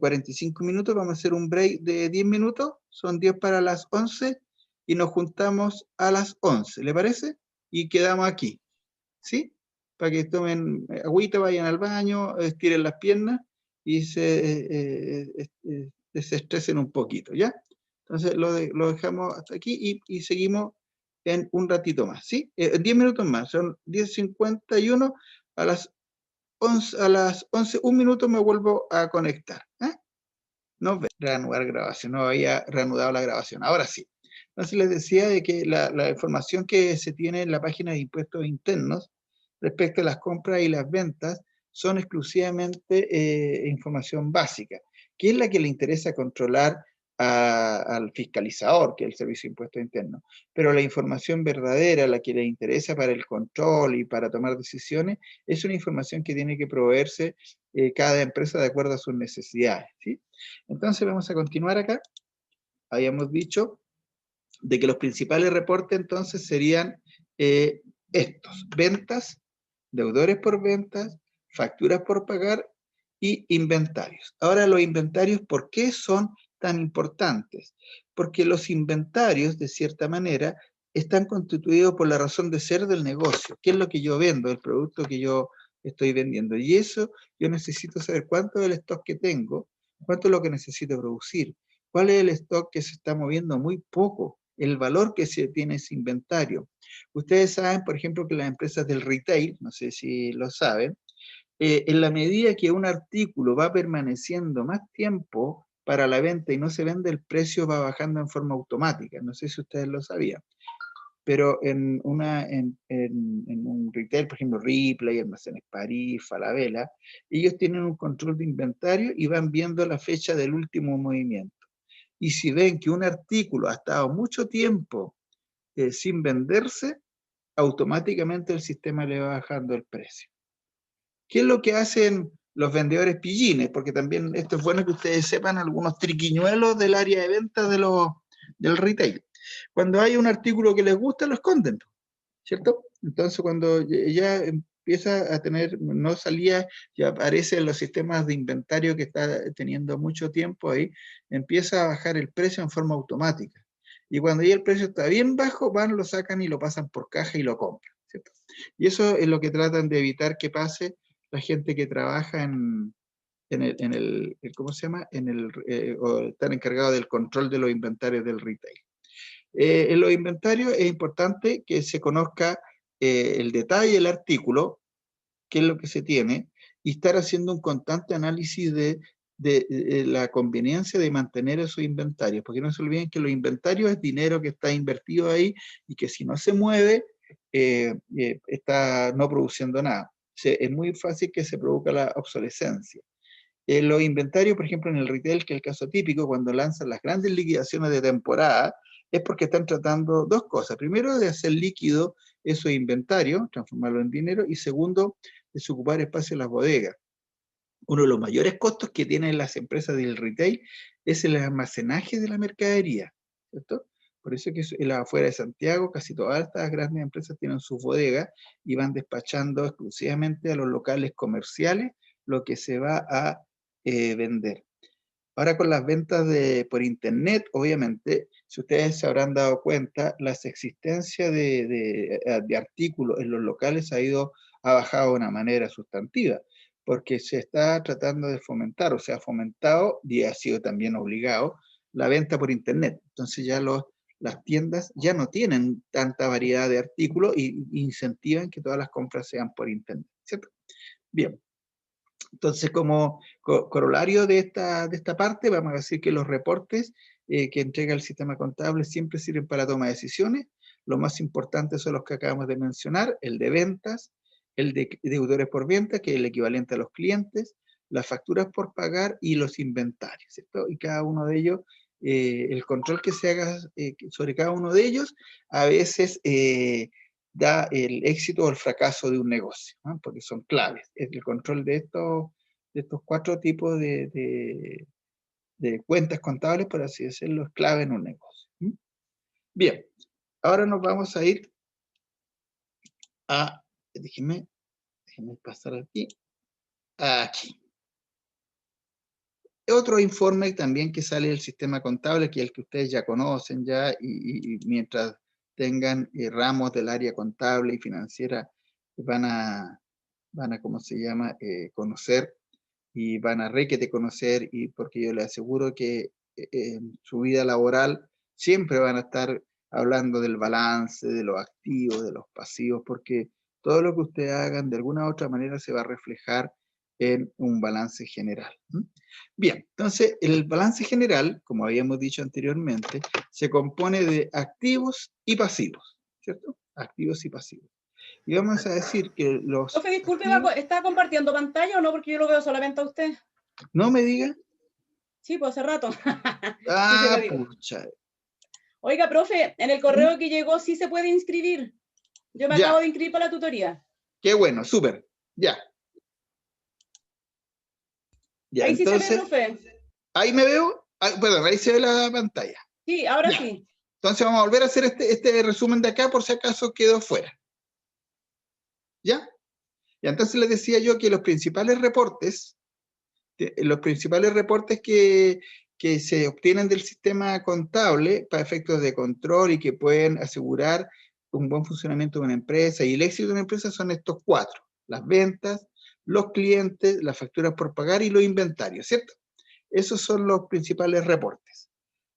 Speaker 1: 45 minutos, vamos a hacer un break de 10 minutos, son 10 para las 11, y nos juntamos a las 11, ¿le parece? Y quedamos aquí, ¿sí? Para que tomen agüita, vayan al baño, estiren las piernas y se desestresen un poquito, ¿ya? Entonces lo dejamos hasta aquí y seguimos en un ratito más, ¿sí? 10 minutos más, son 10:51, a las 11, un minuto me vuelvo a conectar. Reanudar grabación, no había reanudado la grabación, ahora sí. Entonces les decía de que la información que se tiene en la página de impuestos internos respecto a las compras y las ventas son exclusivamente información básica, que es la que le interesa controlar al fiscalizador, que es el Servicio de Impuestos Internos. Pero la información verdadera, la que le interesa para el control y para tomar decisiones, es una información que tiene que proveerse cada empresa de acuerdo a sus necesidades, ¿sí? Entonces vamos a continuar acá. Habíamos dicho de que los principales reportes entonces serían estos: ventas, deudores por ventas, facturas por pagar y inventarios. Ahora, los inventarios, ¿por qué son tan importantes? Porque los inventarios, de cierta manera, están constituidos por la razón de ser del negocio. ¿Qué es lo que yo vendo? El producto que yo estoy vendiendo. Y eso yo necesito saber cuánto es el stock que tengo, cuánto es lo que necesito producir, cuál es el stock que se está moviendo muy poco, el valor que se tiene ese inventario. Ustedes saben, por ejemplo, que las empresas del retail, no sé si lo saben, en la medida que un artículo va permaneciendo más tiempo para la venta y no se vende, el precio va bajando en forma automática. No sé si ustedes lo sabían. Pero en un retail, por ejemplo, Ripley, Almacenes París, Falabella, ellos tienen un control de inventario y van viendo la fecha del último movimiento. Y si ven que un artículo ha estado mucho tiempo sin venderse, automáticamente el sistema le va bajando el precio. ¿Qué es lo que hacen los vendedores pillines? Porque también esto es bueno que ustedes sepan algunos triquiñuelos del área de ventas del retail. Cuando hay un artículo que les gusta, lo esconden, ¿cierto? Entonces cuando ya empieza a tener, no salía, ya aparece en los sistemas de inventario que está teniendo mucho tiempo ahí, empieza a bajar el precio en forma automática. Y cuando ya el precio está bien bajo, van, lo sacan y lo pasan por caja y lo compran, ¿cierto? Y eso es lo que tratan de evitar que pase la gente que trabaja en el ¿cómo se llama? O están encargados del control de los inventarios del retail. En los inventarios es importante que se conozca el detalle del artículo, qué es lo que se tiene, y estar haciendo un constante análisis de la conveniencia de mantener esos inventarios, porque no se olviden que los inventarios es dinero que está invertido ahí y que si no se mueve, está no produciendo nada. Es muy fácil que se produzca la obsolescencia. Los inventarios, por ejemplo, en el retail, que es el caso típico, cuando lanzan las grandes liquidaciones de temporada, es porque están tratando dos cosas. Primero, de hacer líquido esos inventarios, transformarlo en dinero, y segundo, desocupar espacio en las bodegas. Uno de los mayores costos que tienen las empresas del retail es el almacenaje de la mercadería, ¿cierto? Por eso es que afuera de Santiago, casi todas estas grandes empresas tienen sus bodegas y van despachando exclusivamente a los locales comerciales lo que se va a vender. Ahora con las ventas por internet, obviamente, si ustedes se habrán dado cuenta, la existencia de artículos en los locales ha bajado de una manera sustantiva, porque se está tratando de fomentar, o sea, ha fomentado y ha sido también obligado la venta por internet. Entonces ya las tiendas ya no tienen tanta variedad de artículos y incentivan que todas las compras sean por internet, ¿cierto? Bien. Entonces, como corolario de esta parte, vamos a decir que los reportes que entrega el sistema contable siempre sirven para la toma de decisiones. Los más importantes son los que acabamos de mencionar: el de ventas, el de deudores por venta, que es el equivalente a los clientes, las facturas por pagar y los inventarios, ¿cierto? Y cada uno de ellos, el control que se haga sobre cada uno de ellos, a veces da el éxito o el fracaso de un negocio, ¿no? Porque son claves. El control de estos 4 tipos de cuentas contables, por así decirlo, es clave en un negocio. Bien, ahora nos vamos a ir a, déjenme pasar aquí. Otro informe también que sale del sistema contable, que es el que ustedes ya conocen ya, y mientras tengan ramos del área contable y financiera, van a ¿cómo se llama?, conocer, y van a requete conocer, y porque yo les aseguro que en su vida laboral siempre van a estar hablando del balance, de los activos, de los pasivos, porque todo lo que ustedes hagan de alguna u otra manera se va a reflejar en un balance general. Bien, entonces el balance general, como habíamos dicho anteriormente, se compone de activos y pasivos, ¿cierto? Activos y pasivos. Y vamos a decir que los...
Speaker 3: Profe, disculpe,
Speaker 1: activos,
Speaker 3: ¿está compartiendo pantalla o no? Porque yo lo veo solamente a usted.
Speaker 1: no me diga.
Speaker 3: Sí, pues hace rato. Sí, se lo
Speaker 1: Ah,
Speaker 3: digo.
Speaker 1: pucha.
Speaker 3: Oiga, profe, en el correo que llegó sí se puede inscribir. Yo me acabo
Speaker 1: Ya,
Speaker 3: de inscribir para la tutoría.
Speaker 1: qué bueno, súper. Ya. Ya,
Speaker 3: Ahí sí se ve,
Speaker 1: entonces,
Speaker 3: profe.
Speaker 1: ahí me veo. Perdón, ahí se ve la pantalla.
Speaker 3: Sí, ahora
Speaker 1: Ya.
Speaker 3: sí.
Speaker 1: Entonces vamos a volver a hacer este resumen de acá por si acaso quedó fuera. ¿Ya? Y entonces les decía yo que los principales reportes que se obtienen del sistema contable para efectos de control y que pueden asegurar un buen funcionamiento de una empresa y el éxito de una empresa son estos 4: las ventas, los clientes, las facturas por pagar y los inventarios, ¿cierto? Esos son los principales reportes.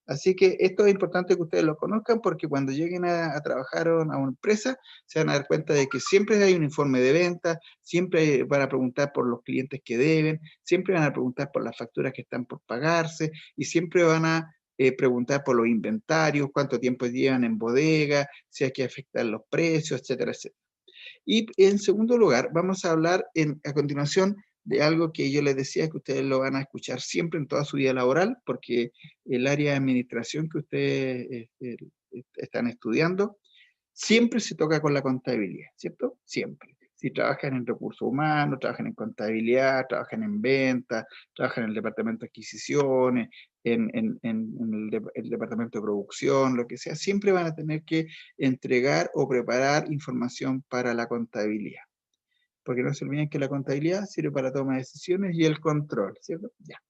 Speaker 1: Así que esto es importante que ustedes lo conozcan porque cuando lleguen a trabajar a una empresa se van a dar cuenta de que siempre hay un informe de venta, siempre van a preguntar por los clientes que deben, siempre van a preguntar por las facturas que están por pagarse y siempre van a preguntar por los inventarios, cuánto tiempo llevan en bodega, si hay que afectar los precios, etcétera, etcétera. Y en segundo lugar, vamos a hablar a continuación de algo que yo les decía que ustedes lo van a escuchar siempre en toda su vida laboral, porque el área de administración que ustedes están estudiando, siempre se toca con la contabilidad, ¿cierto? Siempre. Si trabajan en recursos humanos, trabajan en contabilidad, trabajan en ventas, trabajan en el departamento de adquisiciones, en el departamento de producción, lo que sea, siempre van a tener que entregar o preparar información para la contabilidad. Porque no se olviden que la contabilidad sirve para toma de decisiones y el control, ¿cierto? Ya.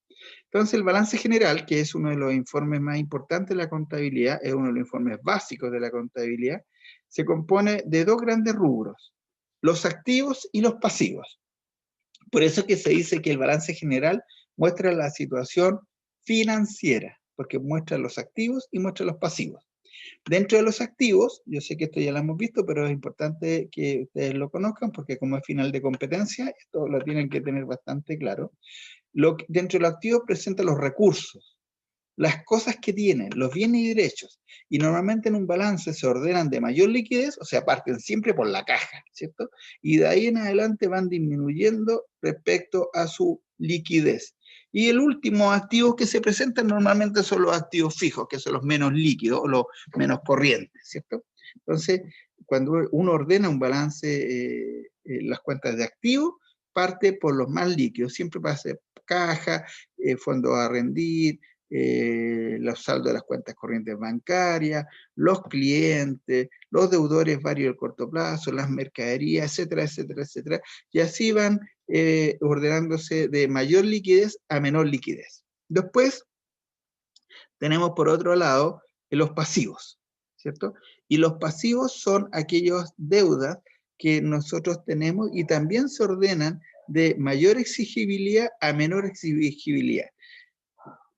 Speaker 1: Entonces el balance general, que es uno de los informes más importantes de la contabilidad, es uno de los informes básicos de la contabilidad, se compone de 2 grandes rubros: los activos y los pasivos. Por eso que se dice que el balance general muestra la situación financiera, porque muestra los activos y muestra los pasivos. Dentro de los activos, yo sé que esto ya lo hemos visto, pero es importante que ustedes lo conozcan, porque como es final de competencia, esto lo tienen que tener bastante claro. Dentro de los activos presenta los recursos, las cosas que tienen, los bienes y derechos, y normalmente en un balance se ordenan de mayor liquidez, o sea, parten siempre por la caja, ¿cierto? Y de ahí en adelante van disminuyendo respecto a su liquidez. Y el último activo que se presentan normalmente son los activos fijos, que son los menos líquidos o los menos corrientes, ¿cierto? Entonces, cuando uno ordena un balance, las cuentas de activos, parte por los más líquidos, siempre pasa caja, fondos a rendir, los saldos de las cuentas corrientes bancarias, los clientes, los deudores varios del corto plazo, las mercaderías, etcétera, etcétera, etcétera, y así van ordenándose de mayor liquidez a menor liquidez. Después tenemos por otro lado los pasivos, ¿cierto? Y los pasivos son aquellas deudas que nosotros tenemos y también se ordenan de mayor exigibilidad a menor exigibilidad.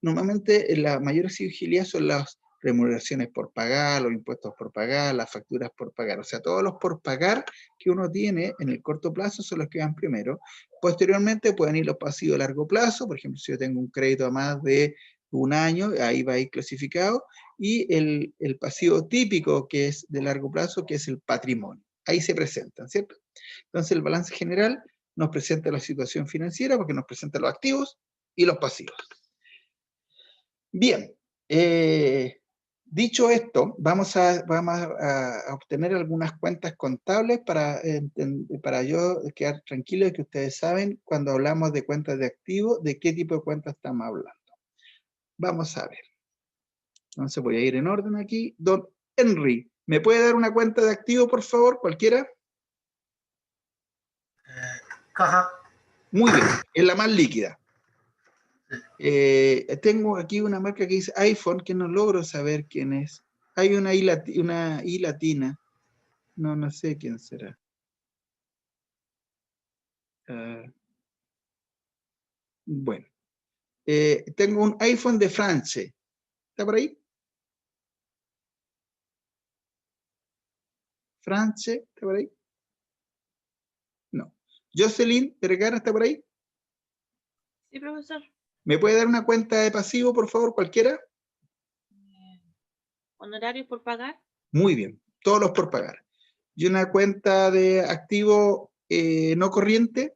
Speaker 1: Normalmente la mayor exigibilidad son las remuneraciones por pagar, los impuestos por pagar, las facturas por pagar. O sea, todos los por pagar que uno tiene en el corto plazo son los que van primero. Posteriormente pueden ir los pasivos a largo plazo. Por ejemplo, si yo tengo un crédito a más de un año, ahí va a ir clasificado. Y el pasivo típico que es de largo plazo, que es el patrimonio. Ahí se presentan, ¿cierto? Entonces el balance general nos presenta la situación financiera porque nos presenta los activos y los pasivos. Bien, Dicho esto, vamos a obtener algunas cuentas contables para yo quedar tranquilo de que ustedes saben cuando hablamos de cuentas de activos, de qué tipo de cuentas estamos hablando. Vamos a ver. Entonces voy a ir en orden aquí. Don Henry, ¿me puede dar una cuenta de activo, por favor? ¿Cualquiera?
Speaker 2: Caja.
Speaker 1: Muy bien, es la más líquida. Tengo aquí una marca que dice iPhone, que no logro saber quién es. Hay una I latina. No sé quién será. Bueno. Tengo un iPhone de France. ¿Está por ahí? France, ¿está por ahí? No. Jocelyn Vergara, ¿está por ahí?
Speaker 4: Sí, profesor.
Speaker 1: ¿Me puede dar una cuenta de pasivo, por favor, cualquiera?
Speaker 4: Honorarios por pagar.
Speaker 1: Muy bien, todos los por pagar. ¿Y una cuenta de activo no corriente?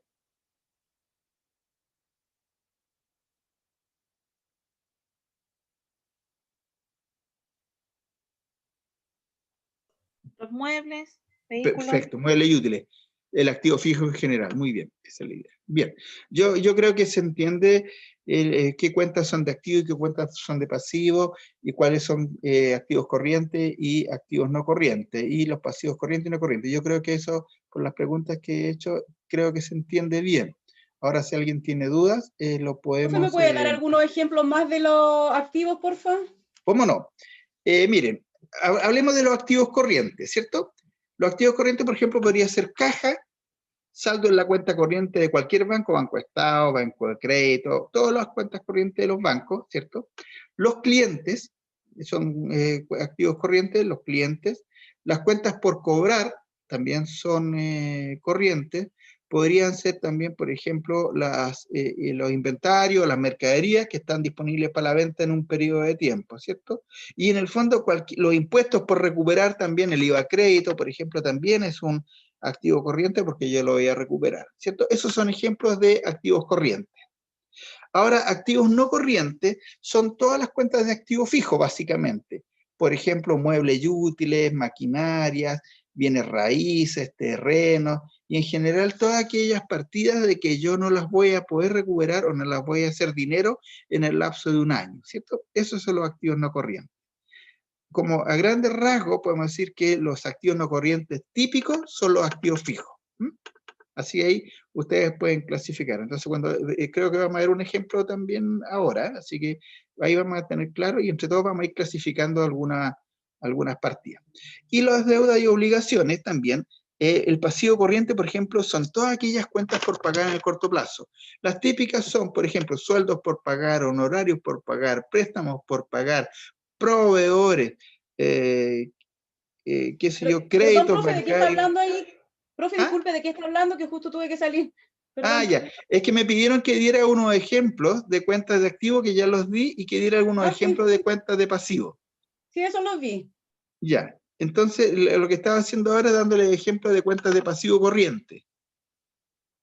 Speaker 4: Los muebles, vehículos.
Speaker 1: Perfecto, muebles y útiles. El activo fijo en general, muy bien, esa es la idea. Bien, yo creo que se entiende qué cuentas son de activo y qué cuentas son de pasivo, y cuáles son activos corrientes y activos no corrientes, y los pasivos corrientes y no corrientes. Yo creo que eso, por las preguntas que he hecho, creo que se entiende bien. Ahora, si alguien tiene dudas, lo podemos...
Speaker 3: ¿Me puede dar algunos ejemplos más de los activos, por favor?
Speaker 1: ¿Cómo no? Miren, hablemos de los activos corrientes, ¿cierto? Los activos corrientes, por ejemplo, podría ser caja, saldo en la cuenta corriente de cualquier banco, Banco de Estado, Banco de Crédito, todas las cuentas corrientes de los bancos, ¿cierto? Los clientes, son activos corrientes, los clientes. Las cuentas por cobrar también son corrientes. Podrían ser también, por ejemplo, los inventarios, las mercaderías que están disponibles para la venta en un periodo de tiempo, ¿cierto? Y en el fondo, los impuestos por recuperar también, el IVA crédito, por ejemplo, también es un activo corriente porque yo lo voy a recuperar, ¿cierto? Esos son ejemplos de activos corrientes. Ahora, activos no corrientes son todas las cuentas de activo fijo, básicamente. Por ejemplo, muebles y útiles, maquinarias, bienes raíces, terrenos, y en general todas aquellas partidas de que yo no las voy a poder recuperar o no las voy a hacer dinero en el lapso de un año, ¿cierto? Esos son los activos no corrientes. Como a grandes rasgos podemos decir que los activos no corrientes típicos son los activos fijos. Así ahí ustedes pueden clasificar. Entonces, creo que vamos a ver un ejemplo también ahora, así que ahí vamos a tener claro y entre todos vamos a ir clasificando algunas partidas. Y las deudas y obligaciones también. El pasivo corriente, por ejemplo, son todas aquellas cuentas por pagar en el corto plazo. Las típicas son, por ejemplo, sueldos por pagar, honorarios por pagar, préstamos por pagar, proveedores, qué sé yo, créditos
Speaker 3: Perdón, profe, ¿de qué está
Speaker 1: bancarios.
Speaker 3: hablando ahí? Profe, disculpe, ¿de qué está hablando? Que justo tuve que salir. Perdón.
Speaker 1: Ya. Es que me pidieron que diera unos ejemplos de cuentas de activo, que ya los di, y que diera algunos ejemplos de cuentas de pasivo.
Speaker 3: Sí, eso los vi.
Speaker 1: Ya. Entonces, lo que estaba haciendo ahora es dándole ejemplos de cuentas de pasivo corriente,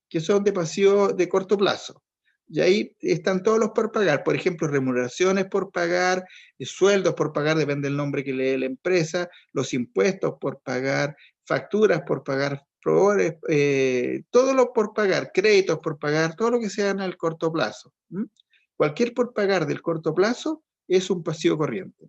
Speaker 1: que son de pasivo de corto plazo. Y ahí están todos los por pagar. Por ejemplo, remuneraciones por pagar, sueldos por pagar, depende del nombre que le dé la empresa, los impuestos por pagar, facturas por pagar, proveedores, todo lo por pagar, créditos por pagar, todo lo que sea en el corto plazo. Cualquier por pagar del corto plazo es un pasivo corriente.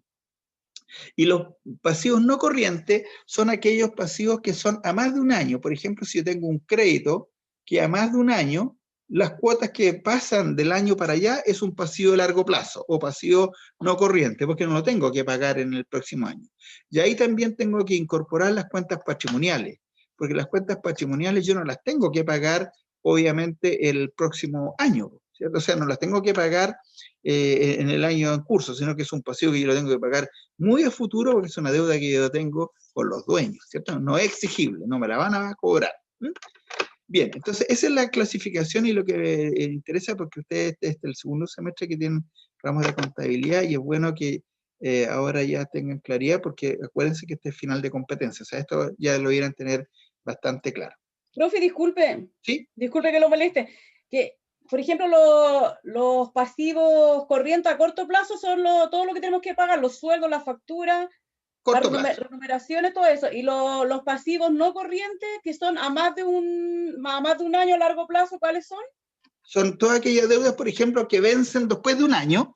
Speaker 1: Y los pasivos no corrientes son aquellos pasivos que son a más de un año. Por ejemplo, si yo tengo un crédito que a más de un año, las cuotas que pasan del año para allá es un pasivo de largo plazo o pasivo no corriente, porque no lo tengo que pagar en el próximo año. Y ahí también tengo que incorporar las cuentas patrimoniales, porque las cuentas patrimoniales yo no las tengo que pagar, obviamente, el próximo año, ¿cierto? O sea, no las tengo que pagar en el año en curso, sino que es un pasivo que yo lo tengo que pagar muy a futuro porque es una deuda que yo tengo con los dueños, ¿cierto? No es exigible, no me la van a cobrar. Bien, entonces esa es la clasificación y lo que interesa porque ustedes es el segundo semestre que tienen ramos de contabilidad y es bueno que ahora ya tengan claridad porque acuérdense que este es final de competencia, o sea, esto ya lo irán a tener bastante claro.
Speaker 3: Profe, disculpe.
Speaker 1: ¿Sí?
Speaker 3: Disculpe que lo moleste. Que por ejemplo, los pasivos corrientes a corto plazo son todo lo que tenemos que pagar, los sueldos, las facturas,
Speaker 1: Corto
Speaker 3: las
Speaker 1: plazo.
Speaker 3: remuneraciones, todo eso. Y los pasivos no corrientes, que son a más de un año a largo plazo, ¿cuáles son?
Speaker 1: Son todas aquellas deudas, por ejemplo, que vencen después de un año.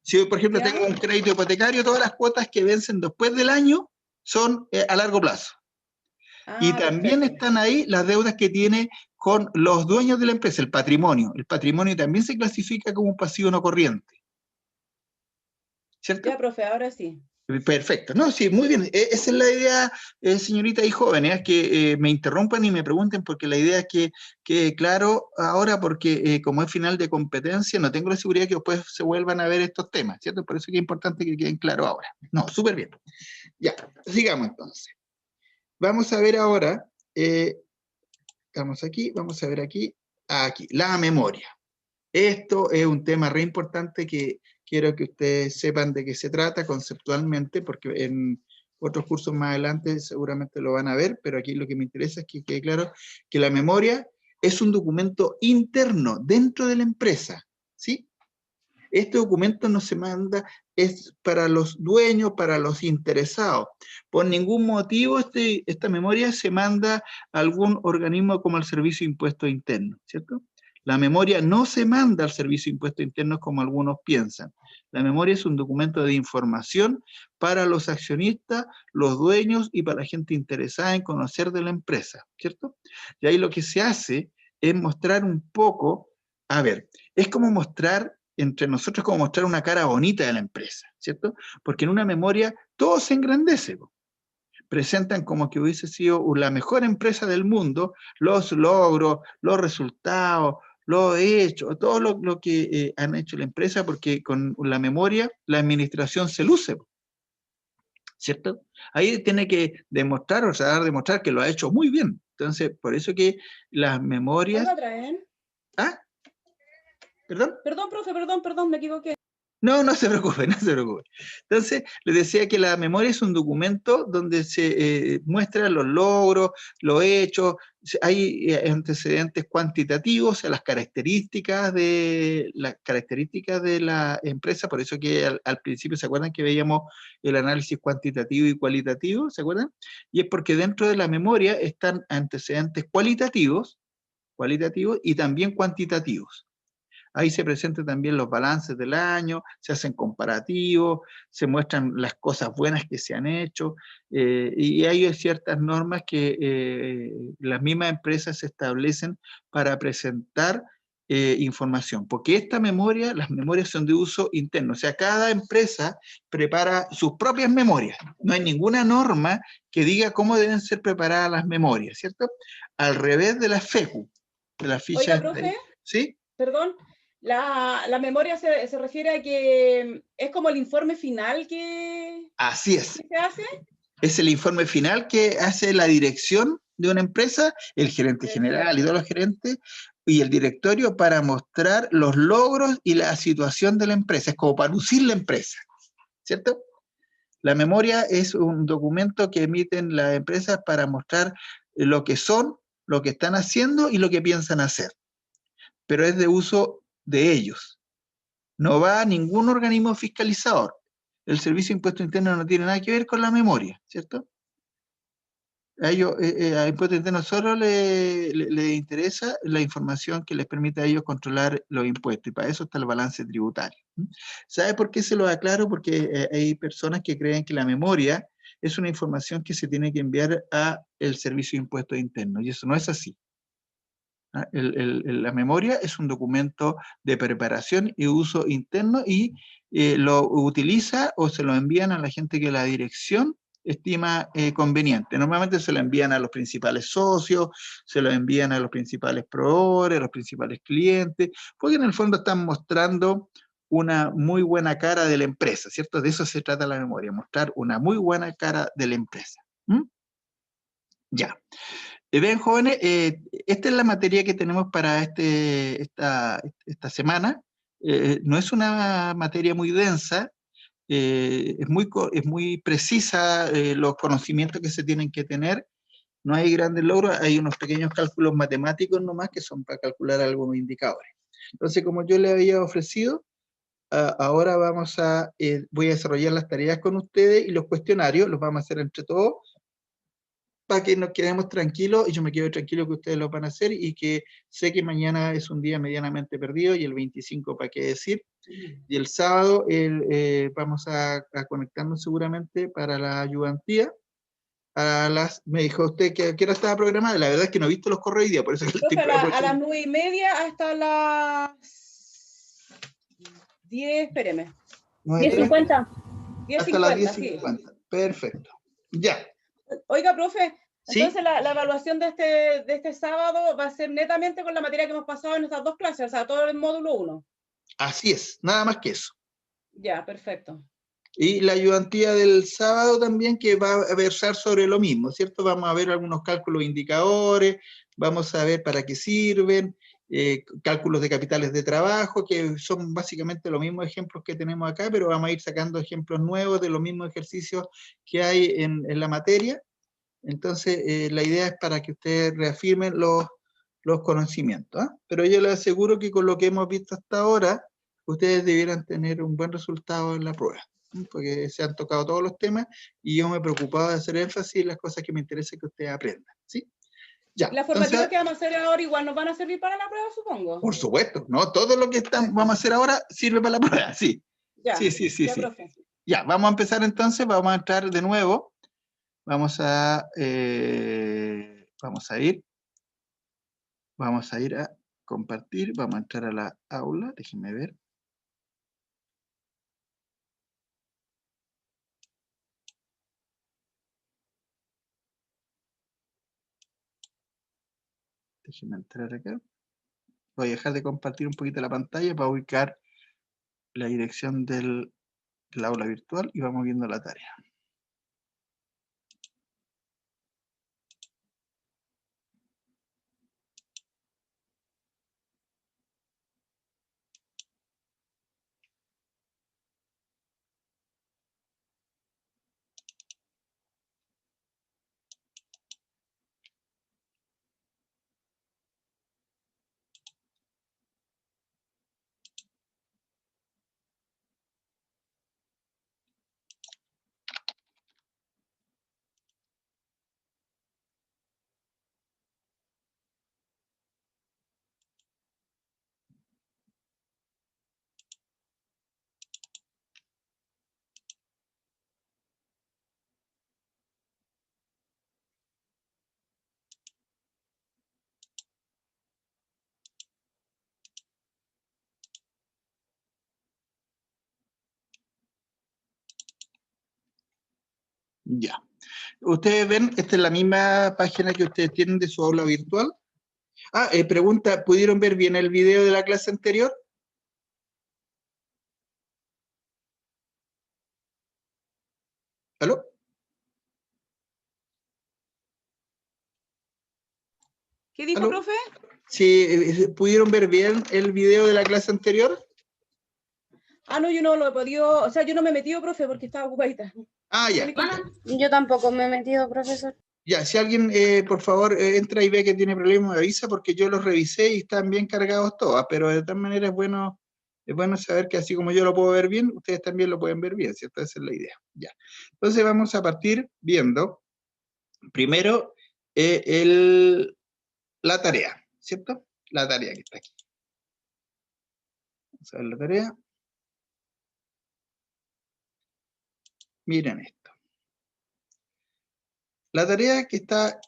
Speaker 1: Si yo, por ejemplo,
Speaker 3: ¿Ya?
Speaker 1: tengo un crédito hipotecario, todas las cuotas que vencen después del año son a largo plazo. Y también
Speaker 3: Perfecto.
Speaker 1: están ahí las deudas que tiene con los dueños de la empresa, el patrimonio. El patrimonio también se clasifica como un pasivo no corriente. ¿Cierto?
Speaker 3: Ya, profe, ahora sí.
Speaker 1: Perfecto. No, sí, muy bien. Esa es la idea, señorita y jóvenes, que me interrumpan y me pregunten, porque la idea es que claro, ahora, porque como es final de competencia, no tengo la seguridad que después se vuelvan a ver estos temas, ¿cierto? Por eso es que es importante que queden claros ahora. No, súper bien. Ya, sigamos entonces. Vamos a ver ahora, estamos aquí, vamos a ver aquí, la memoria. Esto es un tema re importante que quiero que ustedes sepan de qué se trata conceptualmente, porque en otros cursos más adelante seguramente lo van a ver, pero aquí lo que me interesa es que quede claro que la memoria es un documento interno dentro de la empresa, ¿sí? Este documento no se manda, es para los dueños, para los interesados. Por ningún motivo esta memoria se manda a algún organismo como el Servicio de Impuestos Internos, ¿cierto? La memoria no se manda al Servicio de Impuestos Internos como algunos piensan. La memoria es un documento de información para los accionistas, los dueños y para la gente interesada en conocer de la empresa, ¿cierto? Y ahí lo que se hace es mostrar un poco, a ver, es como mostrar entre nosotros, como mostrar una cara bonita de la empresa, ¿cierto? Porque en una memoria todo se engrandece, presentan como que hubiese sido la mejor empresa del mundo, los logros, los resultados, los hechos, todo lo que han hecho la empresa, porque con la memoria la administración se luce, ¿cierto? Ahí tiene que demostrar o tratar de demostrar que lo ha hecho muy bien. Entonces, por eso que las memorias...
Speaker 3: ¿Cuándo la traen?
Speaker 1: ¿Ah? ¿Perdón?
Speaker 3: Perdón, profe, perdón, me equivoqué.
Speaker 1: No, no se preocupe, no se preocupe. Entonces, les decía que la memoria es un documento donde se muestran los logros, los hechos, hay antecedentes cuantitativos, o sea, las características de la empresa, por eso que al principio, ¿se acuerdan que veíamos el análisis cuantitativo y cualitativo? ¿Se acuerdan? Y es porque dentro de la memoria están antecedentes cualitativos y también cuantitativos. Ahí se presentan también los balances del año, se hacen comparativos, se muestran las cosas buenas que se han hecho, y hay ciertas normas que las mismas empresas establecen para presentar información, porque esta memoria, las memorias son de uso interno, o sea, cada empresa prepara sus propias memorias, no hay ninguna norma que diga cómo deben ser preparadas las memorias, ¿cierto? Al revés de la FECU, de la ficha...
Speaker 3: Oiga, profe,
Speaker 1: ¿Sí?
Speaker 3: perdón, la memoria se refiere a que es como el informe final que
Speaker 1: Así es.
Speaker 3: se hace.
Speaker 1: Es el informe final que hace la dirección de una empresa, el gerente general y todos los gerentes, y el directorio para mostrar los logros y la situación de la empresa. Es como para lucir la empresa, ¿cierto? La memoria es un documento que emiten las empresas para mostrar lo que son, lo que están haciendo y lo que piensan hacer. Pero es de uso de ellos. No va a ningún organismo fiscalizador. El Servicio de Impuestos Internos no tiene nada que ver con la memoria, ¿cierto? A ellos, a Impuestos Internos solo le interesa la información que les permite a ellos controlar los impuestos, y para eso está el balance tributario. ¿Sabe por qué se lo aclaro? Porque hay personas que creen que la memoria es una información que se tiene que enviar a el Servicio de Impuestos Internos, y eso no es así. La memoria es un documento de preparación y uso interno, y lo utiliza o se lo envían a la gente que la dirección estima conveniente. Normalmente se lo envían a los principales socios, se lo envían a los principales proveedores, a los principales clientes, porque en el fondo están mostrando una muy buena cara de la empresa, ¿cierto? De eso se trata la memoria, mostrar una muy buena cara de la empresa. Ya. Ven, jóvenes, esta es la materia que tenemos para esta semana. No es una materia muy densa, es muy precisa los conocimientos que se tienen que tener, no hay grandes logros, hay unos pequeños cálculos matemáticos nomás que son para calcular algunos indicadores. Entonces, como yo le había ofrecido, ahora voy a desarrollar las tareas con ustedes y los cuestionarios los vamos a hacer entre todos para que nos quedemos tranquilos y yo me quedo tranquilo que ustedes lo van a hacer y que sé que mañana es un día medianamente perdido y el 25 para qué decir. Y el sábado vamos a conectarnos seguramente para la ayudantía. Me dijo usted que a qué hora estaba programada. La verdad es que no he visto los correos hoy día, por eso que
Speaker 3: Profe, a las 9:30 hasta las 10, espéreme.
Speaker 5: 10:50.
Speaker 3: 10:50,
Speaker 1: hasta las
Speaker 3: sí.
Speaker 1: 10:50. Perfecto. Ya.
Speaker 3: Oiga, profe,
Speaker 1: ¿Sí?
Speaker 3: entonces la evaluación de este sábado va a ser netamente con la materia que hemos pasado en estas dos clases, o sea, todo el módulo 1.
Speaker 1: Así es, nada más que eso.
Speaker 3: Ya, perfecto.
Speaker 1: Y la ayudantía del sábado también, que va a versar sobre lo mismo, ¿cierto? Vamos a ver algunos cálculos indicadores, vamos a ver para qué sirven, cálculos de capitales de trabajo, que son básicamente los mismos ejemplos que tenemos acá, pero vamos a ir sacando ejemplos nuevos de los mismos ejercicios que hay en la materia. Entonces, la idea es para que ustedes reafirmen los conocimientos, ¿ah? Pero yo les aseguro que con lo que hemos visto hasta ahora, ustedes debieran tener un buen resultado en la prueba, ¿sí? Porque se han tocado todos los temas y yo me he preocupado de hacer énfasis en las cosas que me interesa que ustedes aprendan, ¿sí? Ya,
Speaker 3: Las formativas
Speaker 1: entonces,
Speaker 3: que vamos a hacer ahora igual nos van a servir para la prueba, supongo.
Speaker 1: por supuesto, ¿no? Todo lo que vamos a hacer ahora sirve para la prueba, sí.
Speaker 3: Ya,
Speaker 1: Sí.
Speaker 3: ya, profe.
Speaker 1: Ya, vamos a empezar entonces, vamos a entrar de nuevo. Vamos a ir a compartir, vamos a entrar a la aula, déjenme ver. Déjenme entrar acá. Voy a dejar de compartir un poquito la pantalla para ubicar la dirección del aula virtual y vamos viendo la tarea. Ya. Ustedes ven, esta es la misma página que ustedes tienen de su aula virtual. Pregunta, ¿pudieron ver bien el video de la clase anterior? ¿Aló?
Speaker 3: ¿Qué dijo,
Speaker 1: ¿Aló?
Speaker 3: profe?
Speaker 1: Sí, ¿pudieron ver bien el video de la clase anterior?
Speaker 3: No, yo no lo he podido, o sea, yo no me he metido, profe, porque estaba ocupadita.
Speaker 1: Ya.
Speaker 6: Yo tampoco me he metido, profesor.
Speaker 1: Ya, si alguien, por favor, entra y ve que tiene problemas, me avisa, porque yo los revisé y están bien cargados todas, pero de todas maneras es bueno saber que así como yo lo puedo ver bien, ustedes también lo pueden ver bien, ¿cierto? Esa es la idea. Ya. Entonces vamos a partir viendo, primero, la tarea, ¿cierto? La tarea que está aquí. Vamos a ver la tarea. Miren esto. La tarea que está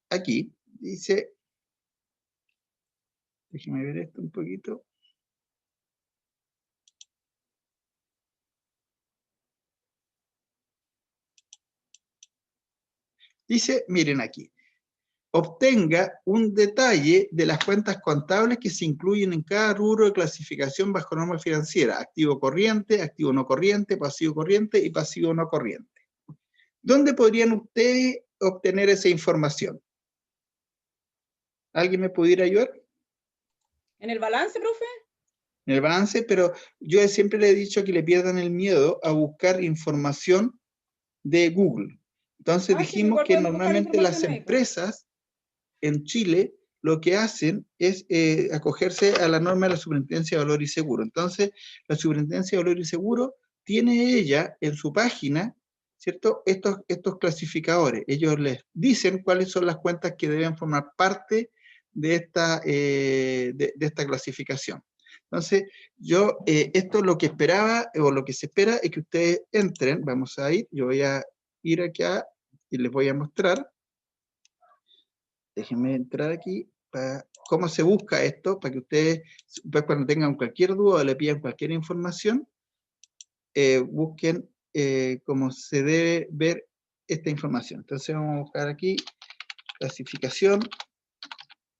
Speaker 1: aquí dice, déjenme ver esto un poquito. Dice, miren aquí, obtenga un detalle de las cuentas contables que se incluyen en cada rubro de clasificación bajo norma financiera, activo corriente, activo no corriente, pasivo corriente y pasivo no corriente. ¿Dónde podrían ustedes obtener esa información? ¿Alguien me pudiera ayudar?
Speaker 3: ¿En el balance, profe?
Speaker 1: En el balance, pero yo siempre le he dicho que le pierdan el miedo a buscar información de Google. Entonces
Speaker 3: Ah, sí,
Speaker 1: dijimos
Speaker 3: igual
Speaker 1: que
Speaker 3: podemos buscar
Speaker 1: normalmente las
Speaker 3: información ahí, pues.
Speaker 1: empresas en Chile lo que hacen es acogerse a la norma de la Superintendencia de Valor y Seguro. Entonces, la Superintendencia de Valor y Seguro tiene ella en su página, ¿cierto? Estos clasificadores. Ellos les dicen cuáles son las cuentas que deben formar parte de esta clasificación. Entonces, yo, esto es lo que esperaba, o lo que se espera, es que ustedes entren. Vamos a ir, yo voy a ir acá y les voy a mostrar. Déjenme entrar aquí, para cómo se busca esto, para que ustedes, pues, cuando tengan cualquier duda o le pidan cualquier información, busquen cómo se debe ver esta información. Entonces vamos a buscar aquí, clasificación.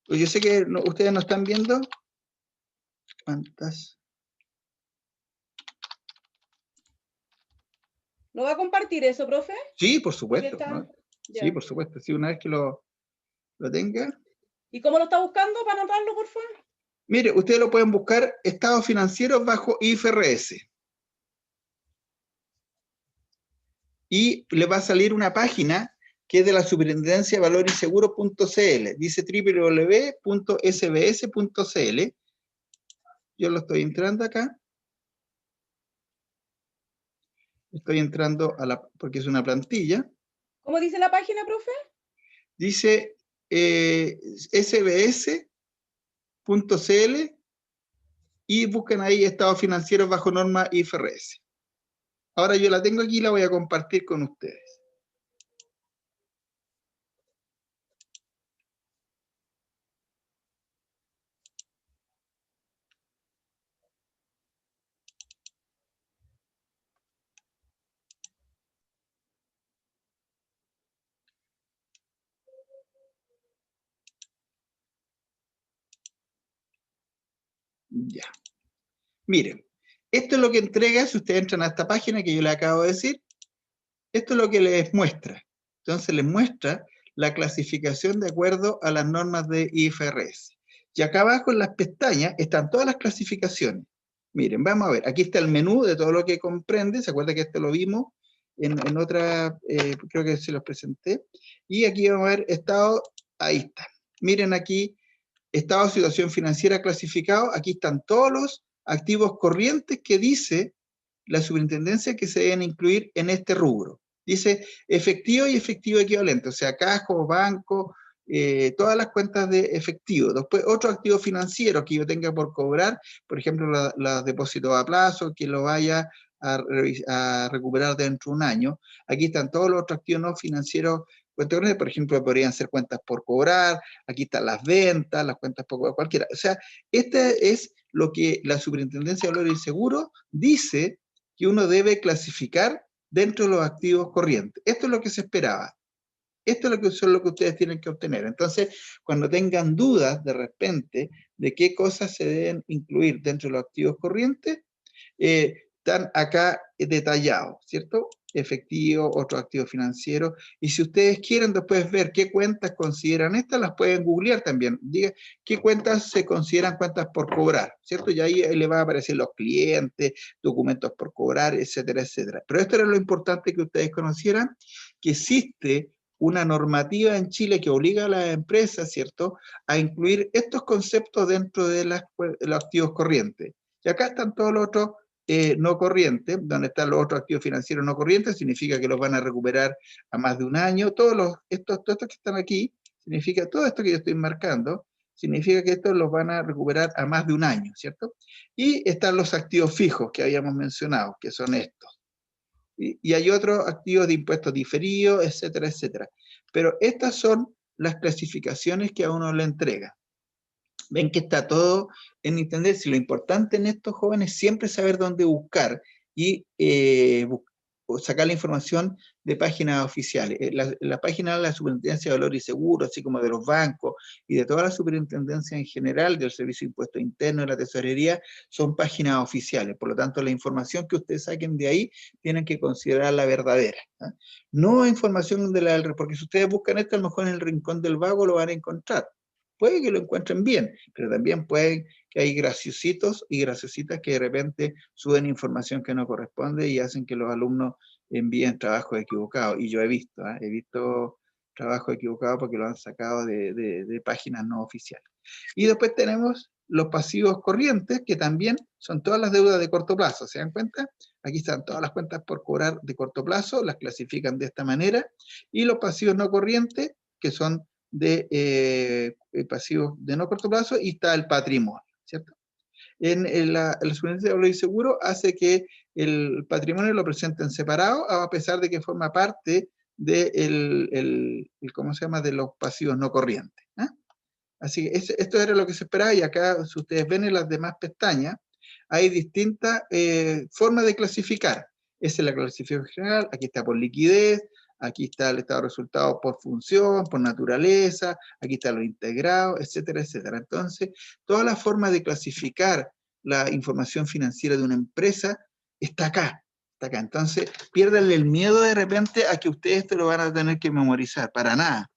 Speaker 1: Pues yo sé que ustedes no están viendo. ¿Cuántas?
Speaker 3: ¿No va a compartir eso, profe?
Speaker 1: Sí, por
Speaker 3: Porque
Speaker 1: supuesto,
Speaker 3: está...
Speaker 1: ¿no?
Speaker 3: Ya.
Speaker 1: Sí, por supuesto. Sí, una vez que lo tenga.
Speaker 3: ¿Y cómo lo está buscando para anotarlo, por favor?
Speaker 1: Mire, ustedes lo pueden buscar estados financieros bajo IFRS. Y le va a salir una página que es de la Superintendencia de Valor y Seguro.cl. Dice www.sbs.cl. Yo lo estoy entrando acá. Estoy entrando porque es una plantilla.
Speaker 3: ¿Cómo dice la página, profe?
Speaker 1: Dice sbs.cl y buscan ahí estados financieros bajo norma IFRS. Ahora yo la tengo aquí y la voy a compartir con ustedes. Ya. Miren, esto es lo que entrega, si ustedes entran a esta página que yo les acabo de decir, esto es lo que les muestra. Entonces les muestra la clasificación de acuerdo a las normas de IFRS. Y acá abajo en las pestañas están todas las clasificaciones. Miren, vamos a ver, aquí está el menú de todo lo que comprende, se acuerda que esto lo vimos en otra, creo que se los presenté, y aquí vamos a ver estado, ahí está. Miren aquí, estado de situación financiera clasificado, aquí están todos los activos corrientes que dice la superintendencia que se deben incluir en este rubro. Dice efectivo y efectivo equivalente, o sea, cajos, banco, todas las cuentas de efectivo. Después, otros activos financieros que yo tenga por cobrar, por ejemplo, los depósitos a plazo, que lo vaya a recuperar dentro de un año. Aquí están todos los otros activos no financieros, por ejemplo, podrían ser cuentas por cobrar, aquí están las ventas, las cuentas por cobrar, cualquiera. O sea, este es lo que la Superintendencia de Valores y Seguros dice que uno debe clasificar dentro de los activos corrientes. Esto es lo que se esperaba. Esto es lo que ustedes tienen que obtener. Entonces, cuando tengan dudas de repente de qué cosas se deben incluir dentro de los activos corrientes, están acá detallados, ¿cierto? Efectivo, otros activos financieros. Y si ustedes quieren después ver qué cuentas consideran estas, las pueden googlear también. Diga qué cuentas se consideran cuentas por cobrar, ¿cierto? Y ahí le va a aparecer los clientes, documentos por cobrar, etcétera, etcétera. Pero esto era lo importante que ustedes conocieran, que existe una normativa en Chile que obliga a las empresas, ¿cierto?, a incluir estos conceptos dentro de los activos corrientes. Y acá están todos los otros no corrientes, donde están los otros activos financieros no corrientes, significa que los van a recuperar a más de un año. Todos estos que están aquí, significa, todo esto que yo estoy marcando, significa que estos los van a recuperar a más de un año, ¿cierto? Y están los activos fijos que habíamos mencionado, que son estos. Y hay otros activos de impuestos diferidos, etcétera, etcétera. Pero estas son las clasificaciones que a uno le entrega. Ven que está todo en internet. Si lo importante en estos jóvenes siempre es saber dónde buscar y sacar la información de páginas oficiales. La página de la Superintendencia de Valor y Seguro, así como de los bancos y de toda la superintendencia en general, del Servicio de Impuestos Internos, de la Tesorería, son páginas oficiales. Por lo tanto, la información que ustedes saquen de ahí tienen que considerarla verdadera. No información porque si ustedes buscan esto, a lo mejor en el rincón del vago lo van a encontrar. Puede que lo encuentren bien, pero también pueden que hay graciositos y graciositas que de repente suben información que no corresponde y hacen que los alumnos envíen trabajos equivocados. Y yo he visto trabajos equivocados porque lo han sacado de páginas no oficiales. Y después tenemos los pasivos corrientes, que también son todas las deudas de corto plazo, ¿se dan cuenta? Aquí están todas las cuentas por cobrar de corto plazo, las clasifican de esta manera, y los pasivos no corrientes, que son de pasivos de no corto plazo, y está el patrimonio, ¿cierto? En la superintendencia de valor y seguro hace que el patrimonio lo presenten separado, a pesar de que forma parte de ¿cómo se llama?, de los pasivos no corrientes. Así que esto era lo que se esperaba, y acá, si ustedes ven en las demás pestañas, hay distintas formas de clasificar. Esa es la clasificación general, aquí está por liquidez, aquí está el estado de resultados por función, por naturaleza, aquí está lo integrado, etcétera, etcétera. Entonces, toda la forma de clasificar la información financiera de una empresa está acá. Está acá. Entonces, piérdanle el miedo de repente a que ustedes esto lo van a tener que memorizar, para nada.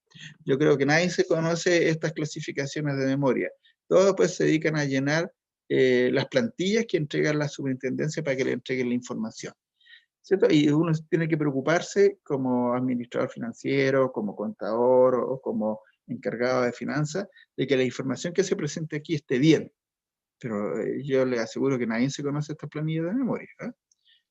Speaker 1: Yo creo que nadie se conoce estas clasificaciones de memoria. Todos pues se dedican a llenar las plantillas que entregan la superintendencia para que le entreguen la información, ¿cierto? Y uno tiene que preocuparse como administrador financiero, como contador o como encargado de finanzas, de que la información que se presente aquí esté bien. Pero yo les aseguro que nadie se conoce estas planillas de memoria, ¿eh?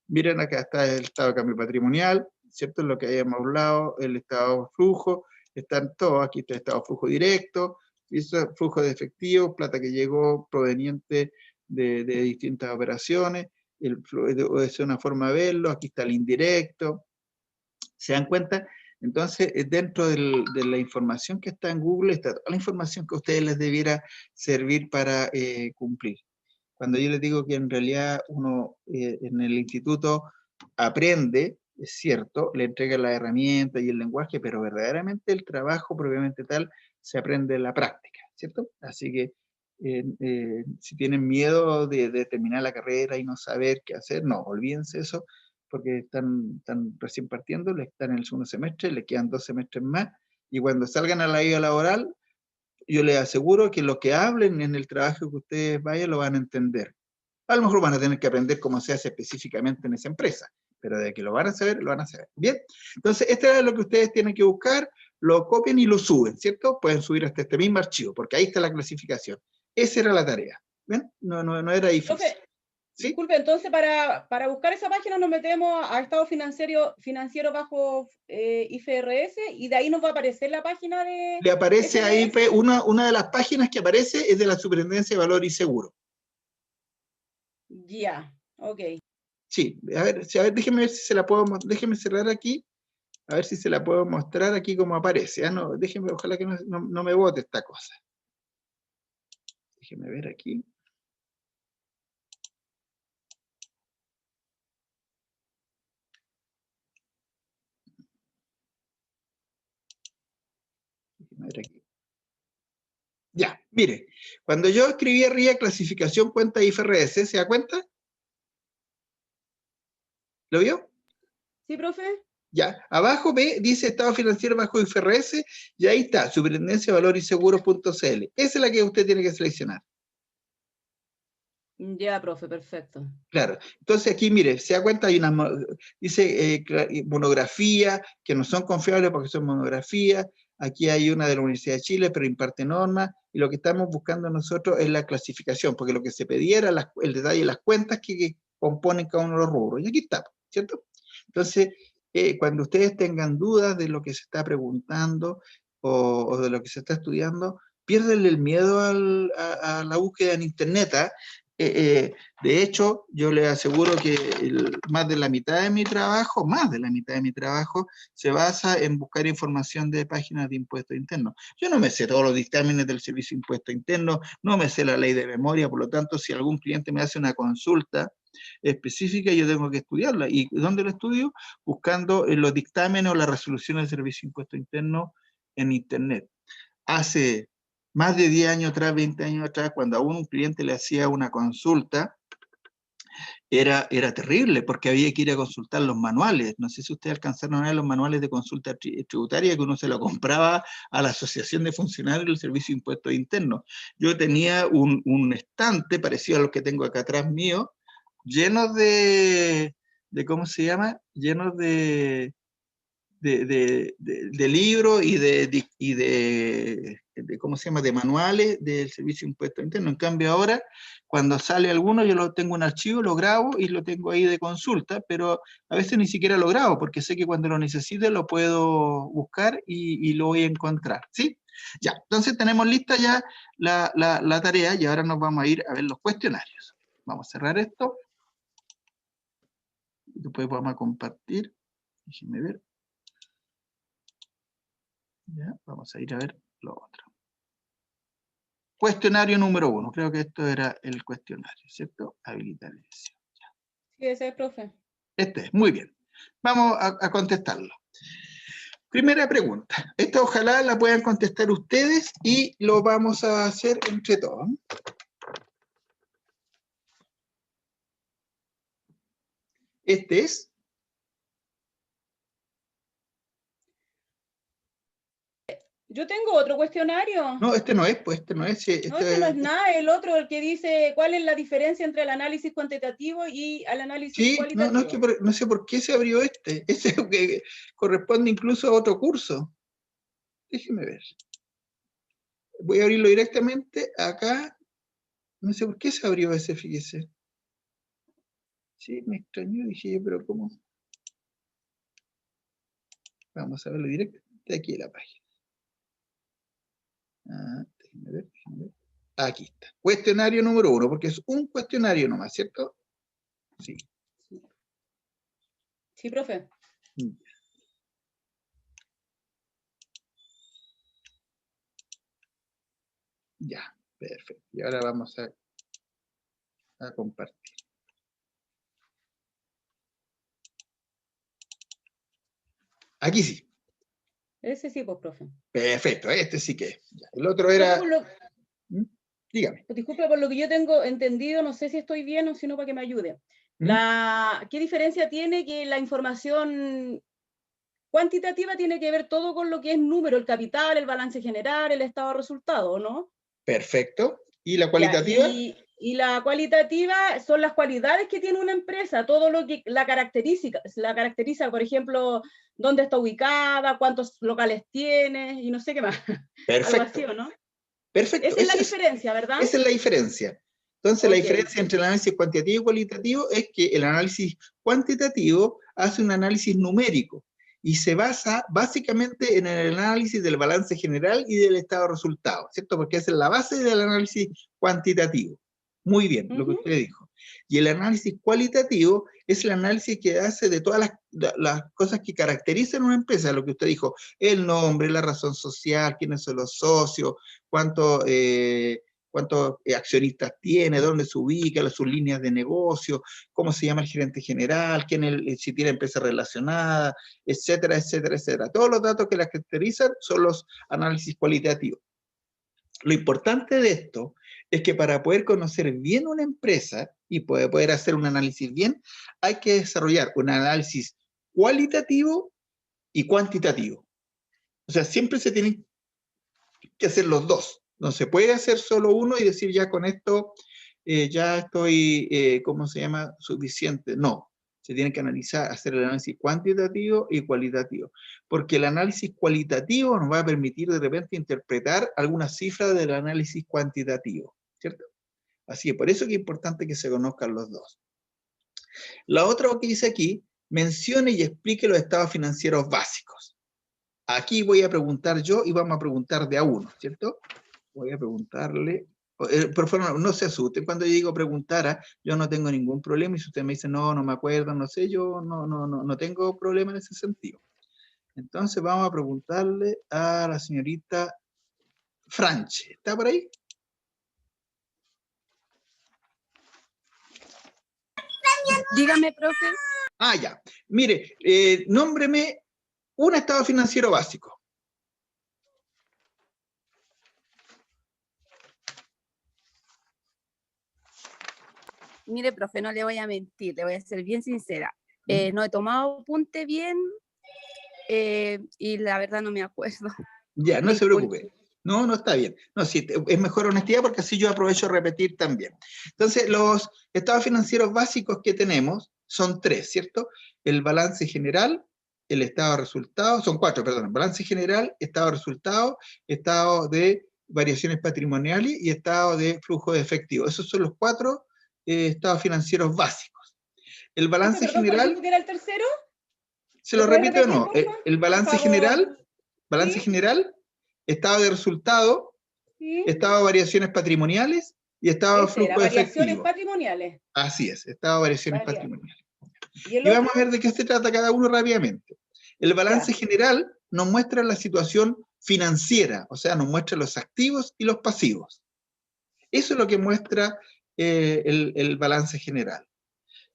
Speaker 1: Miren, acá está el estado de cambio patrimonial, ¿cierto? Lo que habíamos hablado, el estado de flujo, están todos, aquí está el estado de flujo directo, flujo de efectivo, plata que llegó proveniente de distintas operaciones, es una forma de verlo, aquí está el indirecto, ¿se dan cuenta? Entonces, dentro de la información que está en Google, está toda la información que a ustedes les debiera servir para cumplir. Cuando yo les digo que en realidad uno en el instituto aprende, es cierto, le entrega la herramienta y el lenguaje, pero verdaderamente el trabajo propiamente tal se aprende en la práctica, ¿cierto? Así que si tienen miedo de terminar la carrera y no saber qué hacer, no, olvídense eso, porque están recién partiendo, están en el segundo semestre, les quedan 2 semestres más, y cuando salgan a la vida laboral, yo les aseguro que lo que hablen en el trabajo que ustedes vayan lo van a entender. A lo mejor van a tener que aprender cómo se hace específicamente en esa empresa, pero de que lo van a saber, lo van a saber. Bien, entonces esto es lo que ustedes tienen que buscar, lo copian y lo suben, ¿cierto? Pueden subir hasta este mismo archivo, porque ahí está la clasificación. Esa era la tarea, ¿ven? No era difícil.
Speaker 3: Profe,
Speaker 1: ¿sí?
Speaker 3: Disculpe, entonces para buscar esa página nos metemos a estado financiero bajo IFRS, y de ahí nos va a aparecer la página de...
Speaker 1: Le aparece ahí,
Speaker 3: FRS.
Speaker 1: una de las páginas que aparece es de la Superintendencia de Valor y Seguro.
Speaker 3: Ya, ok.
Speaker 1: Sí, a ver, déjeme ver si se la puedo, déjeme cerrar aquí, a ver si se la puedo mostrar aquí como aparece. No, déjeme, ojalá que no me bote esta cosa. Déjeme ver aquí. Déjeme ver aquí. Ya, mire, cuando yo escribí arriba clasificación cuenta IFRS, ¿se da cuenta? ¿Lo vio?
Speaker 3: ¿Sí, profe?
Speaker 1: Ya, abajo dice estado financiero bajo IFRS, y ahí está, Superintendencia de Valor y Seguros.cl. Esa es la que usted tiene que seleccionar.
Speaker 3: Ya, profe, perfecto.
Speaker 1: Claro, entonces aquí, mire, se da cuenta, hay una, dice monografía, que no son confiables porque son monografías. Aquí hay una de la Universidad de Chile, pero imparte normas, y lo que estamos buscando nosotros es la clasificación, porque lo que se pedía era el detalle de las cuentas que componen cada uno de los rubros, y aquí está, ¿cierto? Entonces, cuando ustedes tengan dudas de lo que se está preguntando o de lo que se está estudiando, piérdenle el miedo a la búsqueda en internet. De hecho, yo les aseguro que más de la mitad de mi trabajo, se basa en buscar información de páginas de impuestos internos. Yo no me sé todos los dictámenes del Servicio de Impuestos Internos, no me sé la ley de memoria, por lo tanto, si algún cliente me hace una consulta específica, yo tengo que estudiarla. ¿Y dónde lo estudio? Buscando los dictámenes o las resoluciones del Servicio de Impuestos Internos en internet. Hace más de 10 años atrás, 20 años atrás, cuando a un cliente le hacía una consulta, era terrible, porque había que ir a consultar los manuales. No sé si ustedes alcanzaron a ver los manuales de consulta tributaria, que uno se lo compraba a la Asociación de Funcionarios del Servicio de Impuestos Internos. Yo tenía un estante, parecido a los que tengo acá atrás mío, lleno de ¿cómo se llama? Llenos de libros y de ¿cómo se llama? De manuales del Servicio de Impuestos Internos. En cambio ahora, cuando sale alguno, yo lo tengo en archivo, lo grabo y lo tengo ahí de consulta, pero a veces ni siquiera lo grabo, porque sé que cuando lo necesite lo puedo buscar y lo voy a encontrar, ¿sí? Ya, entonces tenemos lista ya la tarea y ahora nos vamos a ir a ver los cuestionarios. Vamos a cerrar esto. Después vamos a compartir. Déjenme ver. Ya, vamos a ir a ver lo otro. Cuestionario número 1. Creo que esto era el cuestionario, ¿cierto? Habilitar edición.
Speaker 3: Sí, ese es, profe.
Speaker 1: Este es, muy bien. Vamos a contestarlo. Primera pregunta. Esta ojalá la puedan contestar ustedes y lo vamos a hacer entre todos. Este es...
Speaker 3: Yo tengo otro cuestionario.
Speaker 1: No, este no es, pues este no es.
Speaker 3: No, este no es nada, el otro, el que dice cuál es la diferencia entre el análisis cuantitativo y el análisis
Speaker 1: Sí,
Speaker 3: cualitativo.
Speaker 1: no, es que no sé por qué se abrió este. Ese que corresponde incluso a otro curso. Déjeme ver. Voy a abrirlo directamente acá. No sé por qué se abrió ese, fíjese. Sí, me extrañó, dije yo, pero ¿cómo? Vamos a verlo directamente aquí en la página. Déjeme ver. Aquí está. Cuestionario número 1, porque es un cuestionario nomás, ¿cierto? Sí.
Speaker 3: Sí, profe.
Speaker 1: Ya, perfecto. Y ahora vamos a compartir.
Speaker 3: Aquí sí. Ese sí, pues, profe.
Speaker 1: Perfecto, este sí que es. Ya, el otro era... Dígame.
Speaker 3: Disculpe, por lo que yo tengo entendido, no sé si estoy bien o si no, para que me ayude. ¿Qué diferencia tiene que la información cuantitativa tiene que ver todo con lo que es número, el capital, el balance general, el estado de resultado, ¿no?
Speaker 1: Perfecto. ¿Y la cualitativa?
Speaker 3: Y la cualitativa son las cualidades que tiene una empresa, todo lo que la caracteriza, por ejemplo, dónde está ubicada, cuántos locales tiene, y no sé qué más.
Speaker 1: Perfecto.
Speaker 3: Algo así, ¿o no?
Speaker 1: Perfecto.
Speaker 3: Esa es la diferencia, ¿verdad?
Speaker 1: Esa es la diferencia. Entonces, la diferencia entre el análisis cuantitativo y cualitativo es que el análisis cuantitativo hace un análisis numérico y se basa básicamente en el análisis del balance general y del estado de resultados, ¿cierto? Porque esa es la base del análisis cuantitativo. Muy bien, lo que usted dijo. Y el análisis cualitativo es el análisis que hace de todas las cosas que caracterizan una empresa, lo que usted dijo, el nombre, la razón social, quiénes son los socios, cuántos accionistas tiene, dónde se ubica, sus líneas de negocio, cómo se llama el gerente general, si tiene empresa relacionada, etcétera, etcétera, etcétera. Todos los datos que la caracterizan son los análisis cualitativos. Lo importante de esto es que para poder conocer bien una empresa y poder hacer un análisis bien, hay que desarrollar un análisis cualitativo y cuantitativo. O sea, siempre se tienen que hacer los dos. No se puede hacer solo uno y decir ya con esto ya estoy, ¿cómo se llama? Suficiente. No, se tiene que hacer el análisis cuantitativo y cualitativo. Porque el análisis cualitativo nos va a permitir de repente interpretar algunas cifras del análisis cuantitativo, ¿cierto? Así que por eso que es importante que se conozcan los dos. La otra que dice aquí, mencione y explique los estados financieros básicos. Aquí voy a preguntar yo y vamos a preguntar de a uno, ¿cierto? Voy a preguntarle, por favor, no se asusten cuando yo digo preguntar, yo no tengo ningún problema, y si usted me dice, no me acuerdo, no sé, yo no tengo problema en ese sentido. Entonces vamos a preguntarle a la señorita Franche, ¿está por ahí?
Speaker 7: Dígame, profe.
Speaker 1: Ya. Mire, nómbreme un estado financiero básico.
Speaker 7: Mire, profe, no le voy a mentir, le voy a ser bien sincera. No he tomado apunte bien y la verdad no me acuerdo.
Speaker 1: Ya, no se preocupe. No está bien. No, sí, es mejor honestidad porque así yo aprovecho a repetir también. Entonces, los estados financieros básicos que tenemos son 3, ¿cierto? El balance general, el estado de resultados, son 4, perdón, balance general, estado de resultados, estado de variaciones patrimoniales y estado de flujo de efectivo. Esos son los 4 estados financieros básicos. El balance
Speaker 3: Perdón, ¿cuál
Speaker 1: general,
Speaker 3: dijo que era el tercero?
Speaker 1: se
Speaker 3: ¿Lo
Speaker 1: lo
Speaker 3: puedes
Speaker 1: repito de
Speaker 3: repetir,
Speaker 1: nuevo,
Speaker 3: porfa?
Speaker 1: el balance
Speaker 3: Por favor.
Speaker 1: general,
Speaker 3: ¿Sí?
Speaker 1: estado de resultado,
Speaker 3: ¿Sí?
Speaker 1: estado de variaciones patrimoniales y estado de
Speaker 3: Ese era,
Speaker 1: flujo de
Speaker 3: variaciones
Speaker 1: efectivo.
Speaker 3: patrimoniales.
Speaker 1: Así es, estado de variaciones
Speaker 3: Vale.
Speaker 1: patrimoniales.
Speaker 3: ¿Y el
Speaker 1: Y vamos
Speaker 3: otro?
Speaker 1: a ver de qué se trata cada uno rápidamente. El balance
Speaker 3: Ya.
Speaker 1: general nos muestra la situación financiera, o sea, nos muestra los activos y los pasivos. Eso es lo que muestra el balance general.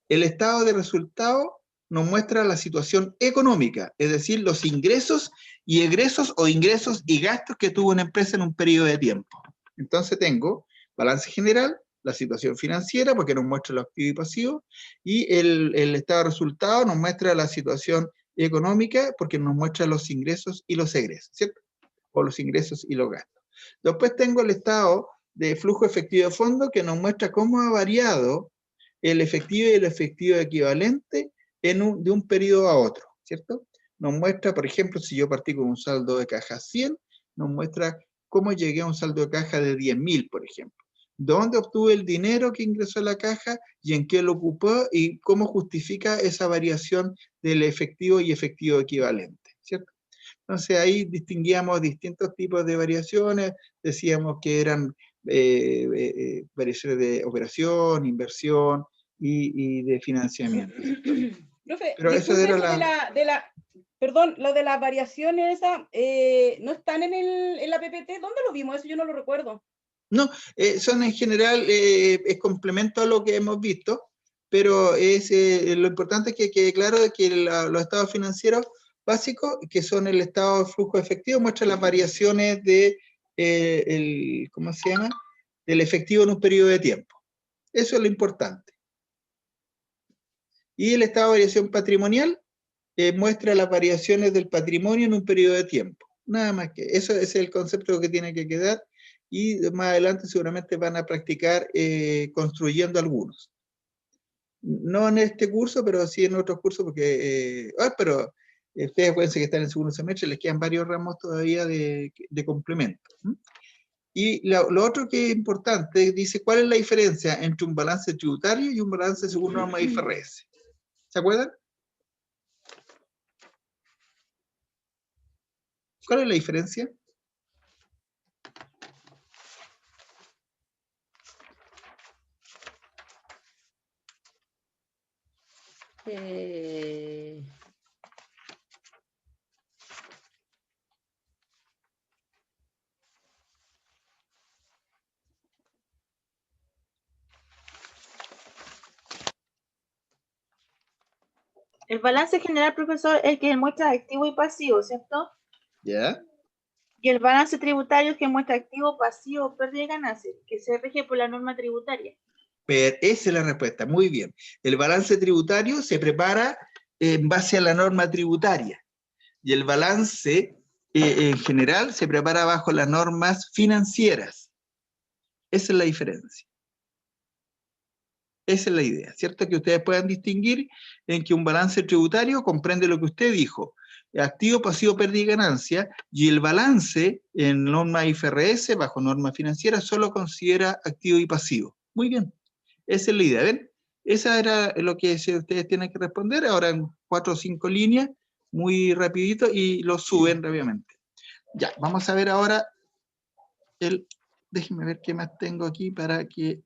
Speaker 1: El estado de resultado nos muestra la situación económica, es decir, los ingresos y egresos o ingresos y gastos que tuvo una empresa en un periodo de tiempo. Entonces tengo balance general, la situación financiera, porque nos muestra los activos y pasivos, y el estado de resultado nos muestra la situación económica, porque nos muestra los ingresos y los egresos, ¿cierto? O los ingresos y los gastos. Después tengo el estado de flujo efectivo de fondo, que nos muestra cómo ha variado el efectivo y el efectivo equivalente de un periodo a otro, ¿cierto? Nos muestra, por ejemplo, si yo partí con un saldo de caja 100, nos muestra cómo llegué a un saldo de caja de 10.000, por ejemplo. ¿Dónde obtuve el dinero que ingresó a la caja y en qué lo ocupó y cómo justifica esa variación del efectivo y efectivo equivalente, ¿cierto? Entonces ahí distinguíamos distintos tipos de variaciones, decíamos que eran variaciones de operación, inversión y de financiamiento.
Speaker 3: Profe,
Speaker 1: Pero eso
Speaker 3: disculpe,
Speaker 1: era
Speaker 3: eso perdón, lo de las variaciones esa, ¿no están en la PPT? ¿Dónde lo vimos? Eso yo no lo recuerdo.
Speaker 1: No, son en general, es complemento a lo que hemos visto, pero lo importante es que quede claro de que los estados financieros básicos, que son el estado de flujo efectivo, muestran las variaciones de, ¿cómo se llama? Del efectivo en un periodo de tiempo. Eso es lo importante. Y el estado de variación patrimonial muestra las variaciones del patrimonio en un periodo de tiempo. Nada más que eso es el concepto que tiene que quedar, y más adelante seguramente van a practicar construyendo algunos. No en este curso, pero sí en otros cursos, porque pero ustedes acuérdense que están en el segundo semestre, les quedan varios ramos todavía de complemento. Y lo otro que es importante, dice, ¿cuál es la diferencia entre un balance tributario y un balance según norma IFRS? ¿Se acuerdan? ¿Cuál es la diferencia?
Speaker 4: El balance general, profesor, es el que muestra activo y pasivo, ¿cierto?
Speaker 1: ¿Ya?
Speaker 4: Y el balance tributario es que muestra activo, pasivo, pérdida y ganancia, que se rige por la norma tributaria.
Speaker 1: Pero esa es la respuesta, muy bien. El balance tributario se prepara en base a la norma tributaria, y el balance en general se prepara bajo las normas financieras. Esa es la diferencia. Esa es la idea, ¿cierto? Que ustedes puedan distinguir en que un balance tributario comprende lo que usted dijo, activo, pasivo, pérdida y ganancia, y el balance en norma IFRS, bajo norma financiera, solo considera activo y pasivo. Muy bien, esa es la idea, ¿ven? Esa era lo que ustedes tienen que responder, ahora en 4 o 5 líneas, muy rapidito, y lo suben rápidamente. Ya, vamos a ver ahora déjenme ver qué más tengo aquí para que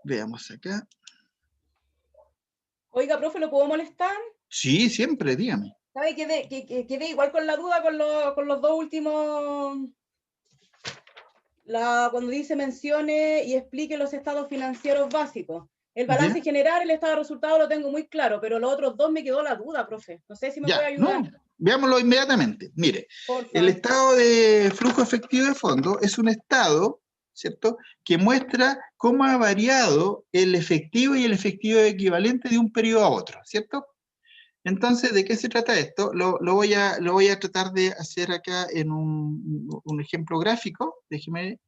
Speaker 1: veamos acá.
Speaker 3: Oiga, profe, ¿lo puedo molestar?
Speaker 1: Sí, siempre, dígame.
Speaker 3: ¿Sabe? Quedé igual con la duda con los dos últimos. Cuando dice mencione y explique los estados financieros básicos. El balance general, el estado de resultados lo tengo muy claro, pero los otros dos me quedó la duda, profe. No sé si me puede ayudar.
Speaker 1: No, veámoslo inmediatamente. Mire,
Speaker 3: Porfa.
Speaker 1: el estado de flujo efectivo de fondo es un estado, ¿cierto?, que muestra cómo ha variado el efectivo y el efectivo equivalente de un periodo a otro, ¿cierto? Entonces, ¿de qué se trata esto? Lo voy a tratar de hacer acá en un ejemplo gráfico. Déjeme,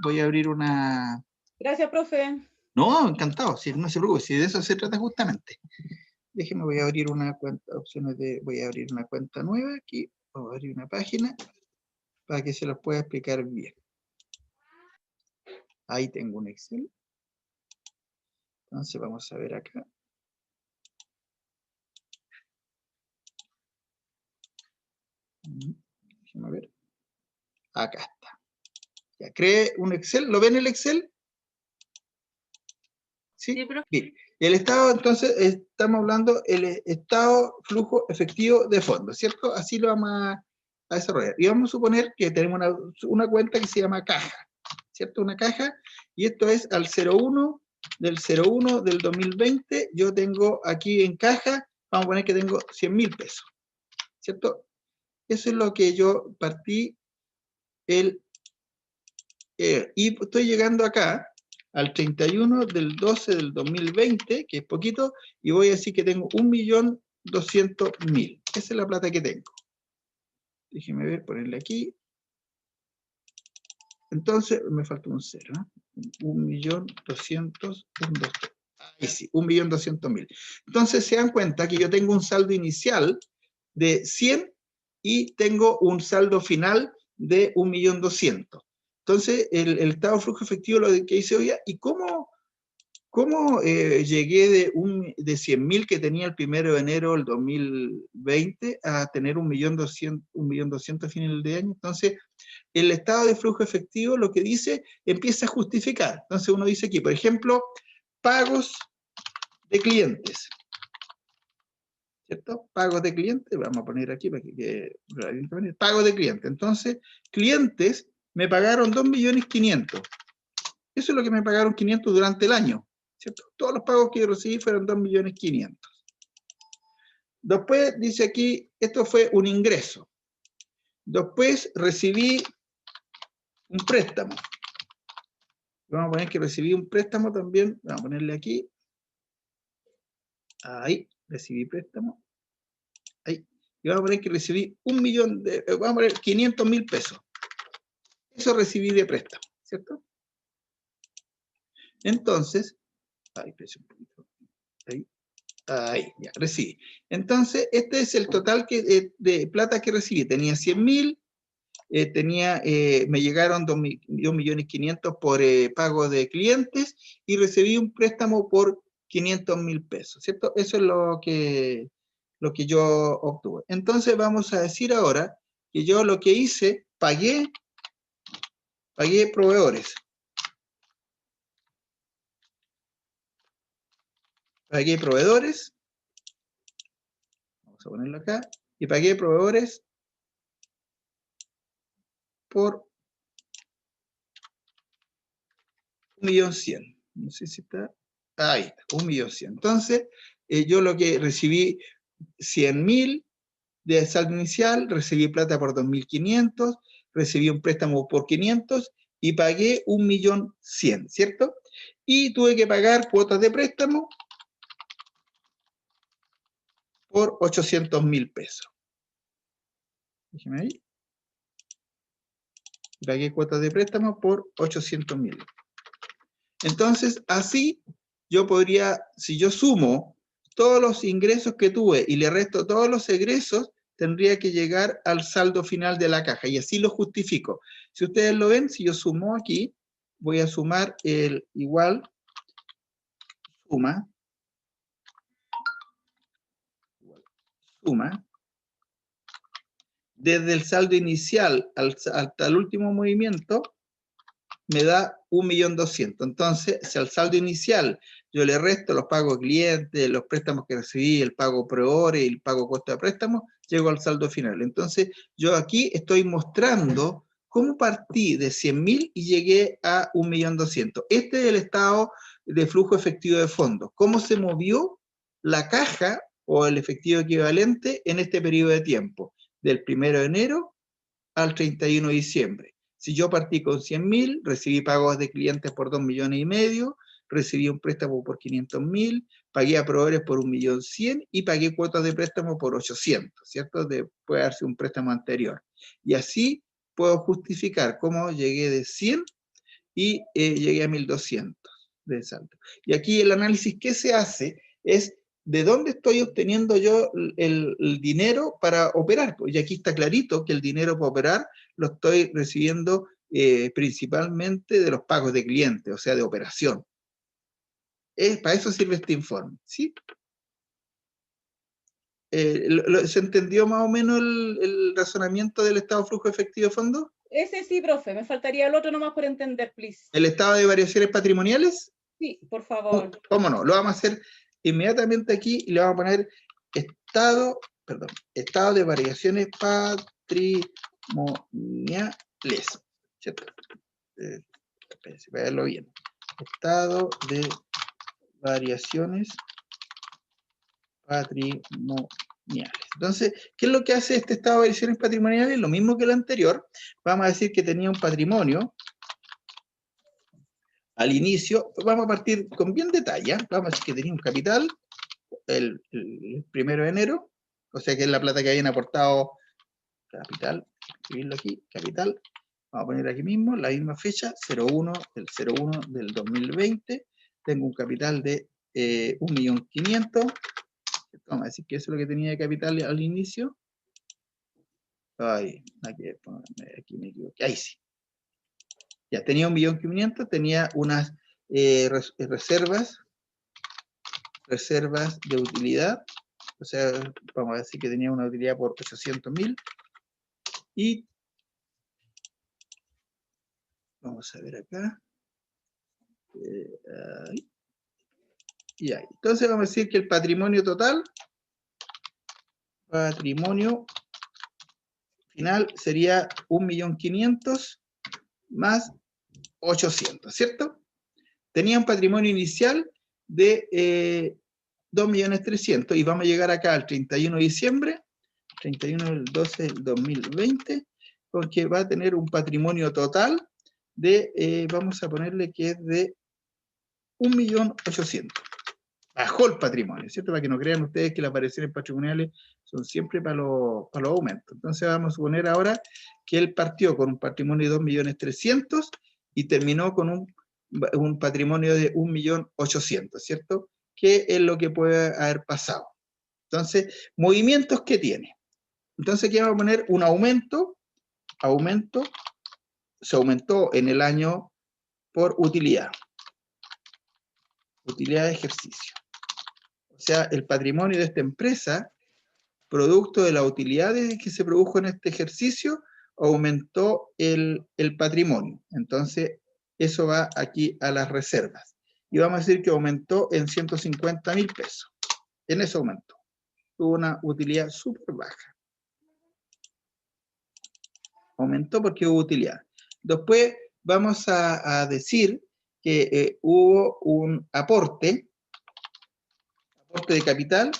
Speaker 1: voy a abrir una...
Speaker 3: Gracias, profe.
Speaker 1: No, encantado, si no se preocupe, si de eso se trata justamente. Déjeme, voy a abrir una cuenta, voy a abrir una cuenta nueva aquí, voy a abrir una página para que se los pueda explicar bien. Ahí tengo un Excel. Entonces vamos a ver acá. Déjame ver. Acá está. Ya creé un Excel. ¿Lo ven el Excel? ¿Sí?
Speaker 4: Sí, profe.
Speaker 1: Bien. El estado, entonces, estamos hablando el estado flujo efectivo de fondos, ¿cierto? Así lo vamos a desarrollar. Y vamos a suponer que tenemos una cuenta que se llama caja, ¿cierto? Una caja, y esto es al 01 del 01 del 2020. Yo tengo aquí en caja, vamos a poner que tengo 100.000 pesos, ¿cierto? Eso es lo que yo partí y estoy llegando acá al 31 del 12 del 2020, que es poquito, y voy a decir que tengo 1.200.000. Esa es la plata que tengo. Déjeme ver, ponerle aquí. Entonces, me falta un 0, ¿no? 1.200.000. Ahí sí, 1.200.000. Entonces, se dan cuenta que yo tengo un saldo inicial de 100 y tengo un saldo final de 1.200.000. Entonces, el estado de flujo efectivo, lo que dice, oye, ¿y cómo llegué de 100.000 que tenía el 1 de enero del 2020 a tener 1.200.000 a final de año? Entonces, el estado de flujo efectivo, lo que dice, empieza a justificar. Entonces, uno dice aquí, por ejemplo, pagos de clientes. ¿Cierto? Pagos de clientes, vamos a poner aquí para que quede pagos de clientes. Entonces, clientes me pagaron 2.500.000. Eso es lo que me pagaron 500 durante el año, ¿cierto? Todos los pagos que yo recibí fueron 2.500.000. Después dice aquí, esto fue un ingreso. Después recibí un préstamo. Vamos a poner que recibí un préstamo también, vamos a ponerle aquí. Ahí, recibí préstamo. Ahí. Y vamos a poner que recibí vamos a poner 500.000 pesos. Eso recibí de préstamo, ¿cierto? Entonces, ahí, ya, recibí. Entonces, este es el total de plata que recibí. Tenía 100.000, me llegaron 2.500.000 por pago de clientes y recibí un préstamo por 500.000 pesos, ¿cierto? Eso es lo que yo obtuve. Entonces, vamos a decir ahora que yo lo que hice, pagué proveedores. Pagué proveedores. Vamos a ponerlo acá. Y pagué proveedores por 1.100.000. No sé si está. Ahí está, 1.100.000. Entonces, yo lo que recibí 100.000 de saldo inicial, recibí plata por 2.500, recibí un préstamo por 500 y pagué 1.100.000, ¿cierto? Y tuve que pagar cuotas de préstamo por 800.000 pesos. Déjeme ahí. Pagué cuotas de préstamo por 800.000. Entonces, así yo podría, si yo sumo todos los ingresos que tuve y le resto todos los egresos, tendría que llegar al saldo final de la caja, y así lo justifico. Si ustedes lo ven, si yo sumo aquí, voy a sumar el igual, suma, desde el saldo inicial hasta el último movimiento, me da 1.200.000. Entonces, si al saldo inicial yo le resto los pagos clientes, los préstamos que recibí, el pago proveedores y el pago costo de préstamos, llego al saldo final. Entonces, yo aquí estoy mostrando cómo partí de 100.000 y llegué a 1.200.000. Este es el estado de flujo efectivo de fondos. Cómo se movió la caja o el efectivo equivalente en este periodo de tiempo, del 1 de enero al 31 de diciembre. Si yo partí con 100.000, recibí pagos de clientes por 2,5 millones, recibí un préstamo por 500.000, pagué a proveedores por 1.100.000 y pagué cuotas de préstamo por 800, ¿cierto? Puede darse un préstamo anterior. Y así puedo justificar cómo llegué de 100 y llegué a 1.200. de saldo. Y aquí el análisis que se hace es de dónde estoy obteniendo yo el dinero para operar. Y aquí está clarito que el dinero para operar lo estoy recibiendo principalmente de los pagos de clientes, o sea, de operación. Para eso sirve este informe, ¿sí? ¿Se entendió más o menos el razonamiento del estado de flujo efectivo de fondos?
Speaker 3: Ese sí, profe, me faltaría el otro nomás por entender, please.
Speaker 1: ¿El estado de variaciones patrimoniales?
Speaker 3: Sí, por favor.
Speaker 1: ¿Cómo no? Lo vamos a hacer inmediatamente aquí y le vamos a poner estado de variaciones patrimoniales, ¿cierto? Espérense, para verlo bien. Estado de variaciones patrimoniales. Entonces, ¿qué es lo que hace este estado de variaciones patrimoniales? Lo mismo que el anterior. Vamos a decir que tenía un patrimonio al inicio. Vamos a partir con bien detalle. Vamos a decir que tenía un capital el 1 de enero, o sea que es la plata que habían aportado. Capital, escribirlo aquí, capital. Vamos a poner aquí mismo la misma fecha, 01 del 2020. Tengo un capital de 1.500.000. Vamos a decir que eso es lo que tenía de capital al inicio. Ay, aquí me equivoqué. Ahí sí. Ya tenía 1.500.000, tenía unas reservas de utilidad. O sea, vamos a decir que tenía una utilidad por 800.000. Y vamos a ver acá. Ahí. Y ahí. Entonces vamos a decir que el patrimonio total, patrimonio final sería 1.500.000 más 800, ¿cierto? Tenía un patrimonio inicial de 2.300.000 y vamos a llegar acá al 31 de diciembre, 31 del 12 del 2020, porque va a tener un patrimonio total de, vamos a ponerle que es de 1.800.000. Bajó el patrimonio, ¿cierto? Para que no crean ustedes que las variaciones patrimoniales son siempre para los aumentos. Entonces vamos a suponer ahora que él partió con un patrimonio de 2.300.000 y terminó con un patrimonio de 1.800.000, ¿cierto? ¿Qué es lo que puede haber pasado? Entonces, movimientos que tiene. Entonces aquí vamos a poner un aumento, se aumentó en el año por utilidad de ejercicio. O sea, el patrimonio de esta empresa, producto de las utilidades que se produjo en este ejercicio, aumentó el patrimonio. Entonces, eso va aquí a las reservas. Y vamos a decir que aumentó en 150.000 pesos. En ese aumento. Tuvo una utilidad súper baja. Aumentó porque hubo utilidad. Después vamos a decir que hubo un aporte de capital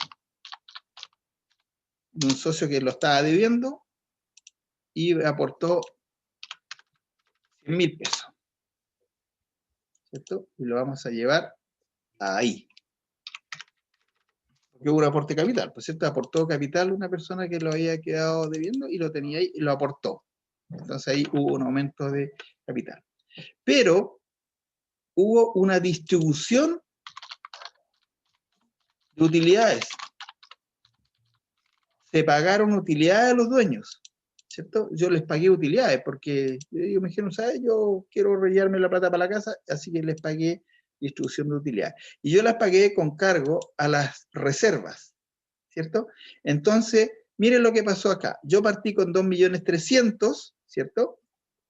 Speaker 1: de un socio que lo estaba debiendo y aportó 100.000 pesos. ¿Cierto? Y lo vamos a llevar ahí. Porque hubo un aporte de capital, pues cierto, aportó capital una persona que lo había quedado debiendo y lo tenía ahí y lo aportó. Entonces ahí hubo un aumento de capital. Pero hubo una distribución de utilidades. Se pagaron utilidades a los dueños, ¿cierto? Yo les pagué utilidades porque ellos me dijeron, ¿sabes? Yo quiero rellenarme la plata para la casa, así que les pagué distribución de utilidades. Y yo las pagué con cargo a las reservas, ¿cierto? Entonces, miren lo que pasó acá. Yo partí con 2.300.000, ¿cierto?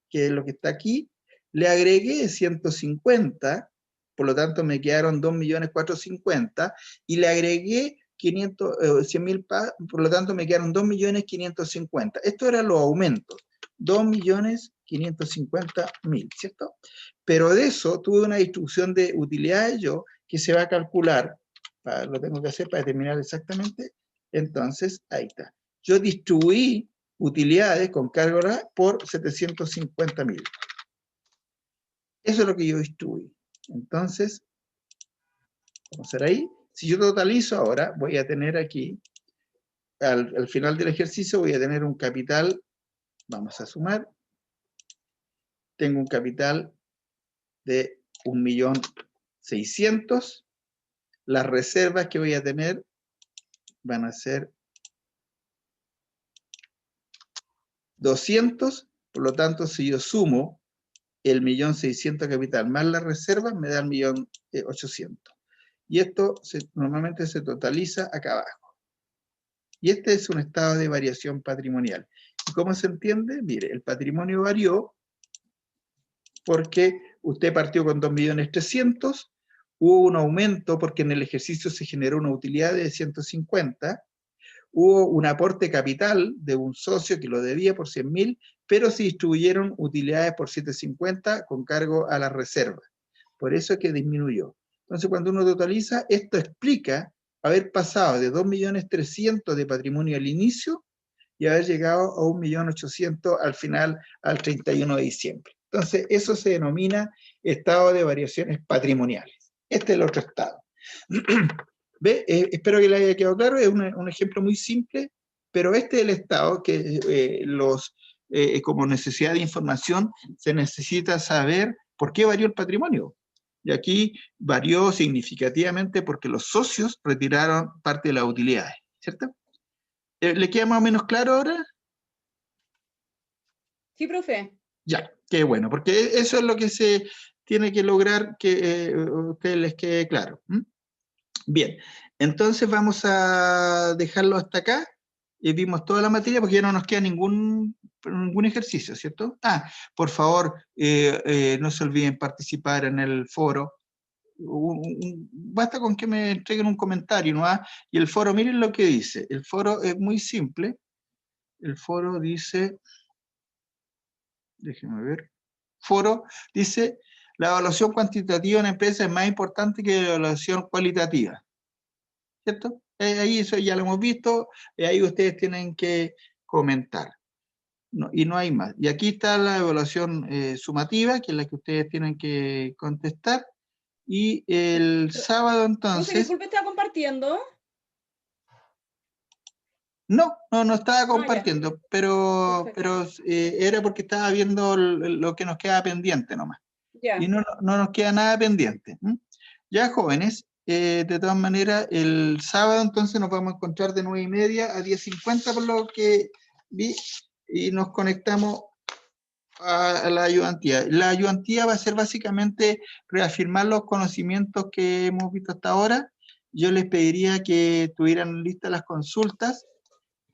Speaker 1: Que es lo que está aquí. Le agregué 150, por lo tanto me quedaron 2.450.000, y le agregué 100.000, por lo tanto me quedaron 2.550.000. Esto eran los aumentos, 2.550.000, ¿cierto? Pero de eso tuve una distribución de utilidades yo, que se va a calcular, lo tengo que hacer para determinar exactamente, entonces ahí está. Yo distribuí utilidades con cargo por 750.000. Eso es lo que yo distribuí. Entonces, vamos a hacer ahí. Si yo totalizo ahora, voy a tener aquí, al final del ejercicio, voy a tener un capital, vamos a sumar, tengo un capital de 1.000.000 600, las reservas que voy a tener van a ser 200, por lo tanto, si yo sumo el 1.600.000 capital más las reservas, me da el 1.800.000. Y esto normalmente se totaliza acá abajo. Y este es un estado de variación patrimonial. ¿Y cómo se entiende? Mire, el patrimonio varió porque usted partió con 2.300.000, hubo un aumento porque en el ejercicio se generó una utilidad de 150, hubo un aporte capital de un socio que lo debía por 100.000, pero se distribuyeron utilidades por 750 con cargo a las reservas. Por eso es que disminuyó. Entonces, cuando uno totaliza, esto explica haber pasado de 2.300.000 de patrimonio al inicio y haber llegado a 1.800.000 al final, al 31 de diciembre. Entonces, eso se denomina estado de variaciones patrimoniales. Este es el otro estado. ¿Ve? Espero que le haya quedado claro, es un ejemplo muy simple, pero este es el estado que como necesidad de información se necesita saber por qué varió el patrimonio. Y aquí varió significativamente porque los socios retiraron parte de las utilidades, ¿cierto? ¿Le queda más o menos claro ahora?
Speaker 3: Sí, profe.
Speaker 1: Ya, qué bueno, porque eso es lo que se tiene que lograr que a ustedes les quede claro. Bien, entonces vamos a dejarlo hasta acá. Vimos toda la materia porque ya no nos queda ningún ejercicio, ¿cierto? Por favor, no se olviden participar en el foro. Basta con que me entreguen un comentario, ¿no? Y el foro, miren lo que dice. El foro es muy simple. El foro dice, déjenme ver. Foro dice, la evaluación cuantitativa en una empresa es más importante que la evaluación cualitativa. ¿Cierto? Ahí eso ya lo hemos visto, ahí ustedes tienen que comentar. No, y no hay más. Y aquí está la evaluación sumativa, que es la que ustedes tienen que contestar. Y el sábado
Speaker 3: Profe,
Speaker 1: entonces...
Speaker 3: disculpe, ¿estaba compartiendo?
Speaker 1: No estaba
Speaker 3: Ya.
Speaker 1: compartiendo, pero
Speaker 3: Perfecto.
Speaker 1: era porque estaba viendo lo que nos queda pendiente nomás.
Speaker 3: Ya.
Speaker 1: Y no nos queda nada pendiente. Ya, jóvenes, de todas maneras, el sábado entonces nos vamos a encontrar de 9:30 a 10:50 por lo que vi, y nos conectamos a la ayudantía. La ayudantía va a ser básicamente reafirmar los conocimientos que hemos visto hasta ahora. Yo les pediría que tuvieran listas las consultas.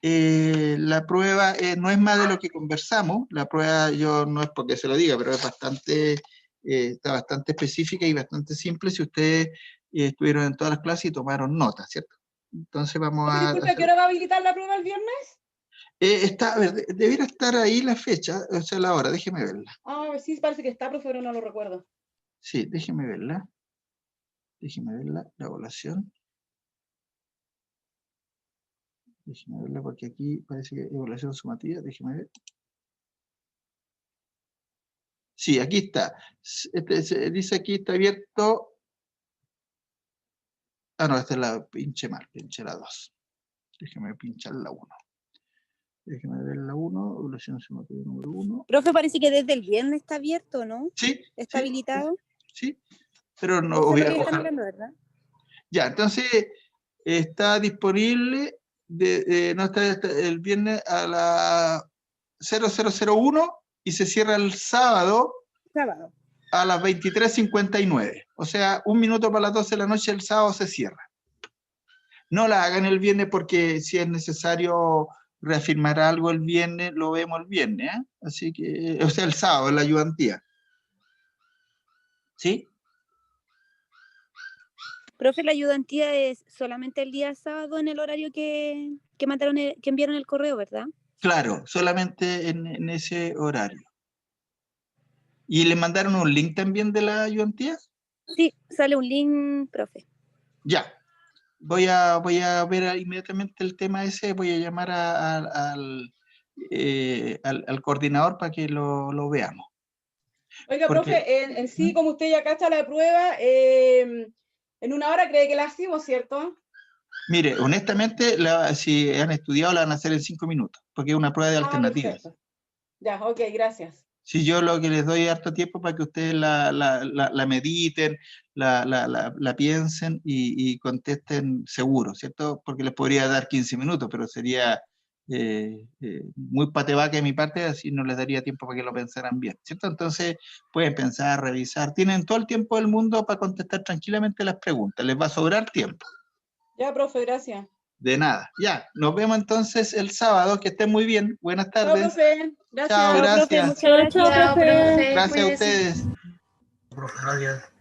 Speaker 1: La prueba no es más de lo que conversamos. La prueba, yo no es porque se lo diga, pero es bastante, está bastante específica y bastante simple si ustedes estuvieron en todas las clases y tomaron notas, ¿cierto? Entonces vamos
Speaker 3: Profe,
Speaker 1: a...
Speaker 3: disculpe, ¿a qué hora va a habilitar la prueba el viernes?
Speaker 1: A ver, debiera estar ahí la fecha, o sea, la hora, déjeme verla.
Speaker 3: Sí, parece que está, profe, pero no lo recuerdo.
Speaker 1: Sí, déjeme verla. Déjeme verla, la evaluación. Déjeme verla porque aquí parece que evaluación sumativa, déjeme ver. Sí, aquí está. Dice aquí está abierto. No, esta es la pinche mal, pinche la 2. Déjeme pinchar la 1. Déjeme ver la 1, evaluación sumativa número 1.
Speaker 7: Profe, parece que desde el viernes está abierto, ¿no?
Speaker 1: Sí.
Speaker 7: ¿Está habilitado?
Speaker 1: Sí, pero no,
Speaker 7: Eso es lo que están
Speaker 1: ojalá.
Speaker 7: hablando, ¿verdad?
Speaker 1: Ya, entonces está disponible, no está el viernes a las 00:01 y se cierra el sábado
Speaker 7: Sábado.
Speaker 1: a las 23:59. O sea, 1 minuto para las 12 de la noche el sábado se cierra. No la hagan el viernes porque si es necesario reafirmar algo el viernes, lo vemos el viernes, ¿eh? Así que, o sea, el sábado, la ayudantía. ¿Sí?
Speaker 7: Profe, la ayudantía es solamente el día sábado en el horario que mandaron que enviaron el correo, ¿verdad?
Speaker 1: Claro, solamente en ese horario. ¿Y le mandaron un link también de la ayudantía?
Speaker 7: Sí, sale un link, profe.
Speaker 1: Ya. Voy a ver inmediatamente el tema ese, voy a llamar al coordinador para que lo veamos.
Speaker 3: Oiga,
Speaker 1: Porque,
Speaker 3: profe, en sí, como usted ya cacha la prueba, en 1 hora cree que la hacemos, ¿cierto?
Speaker 1: mire, honestamente, si han estudiado la van a hacer en 5 minutos, porque es una prueba de alternativas.
Speaker 3: Perfecto. Ya, ok, gracias.
Speaker 1: Si yo lo que les doy es harto tiempo para que ustedes la mediten, la piensen y contesten seguro, ¿cierto? Porque les podría dar 15 minutos, pero sería muy patevaca de mi parte, así no les daría tiempo para que lo pensaran bien, ¿cierto? Entonces pueden pensar, revisar, tienen todo el tiempo del mundo para contestar tranquilamente las preguntas, les va a sobrar tiempo.
Speaker 3: Ya, profe, gracias.
Speaker 1: De nada. Ya, nos vemos entonces el sábado, que estén muy bien. Buenas
Speaker 3: Chao,
Speaker 1: tardes.
Speaker 3: profe. Gracias.
Speaker 1: Chao,
Speaker 4: Chao, profe,
Speaker 1: gracias.
Speaker 4: muchas gracias.
Speaker 6: Chao, profe.
Speaker 1: Gracias a
Speaker 6: Cuídese.
Speaker 1: ustedes.
Speaker 2: Profe, gracias.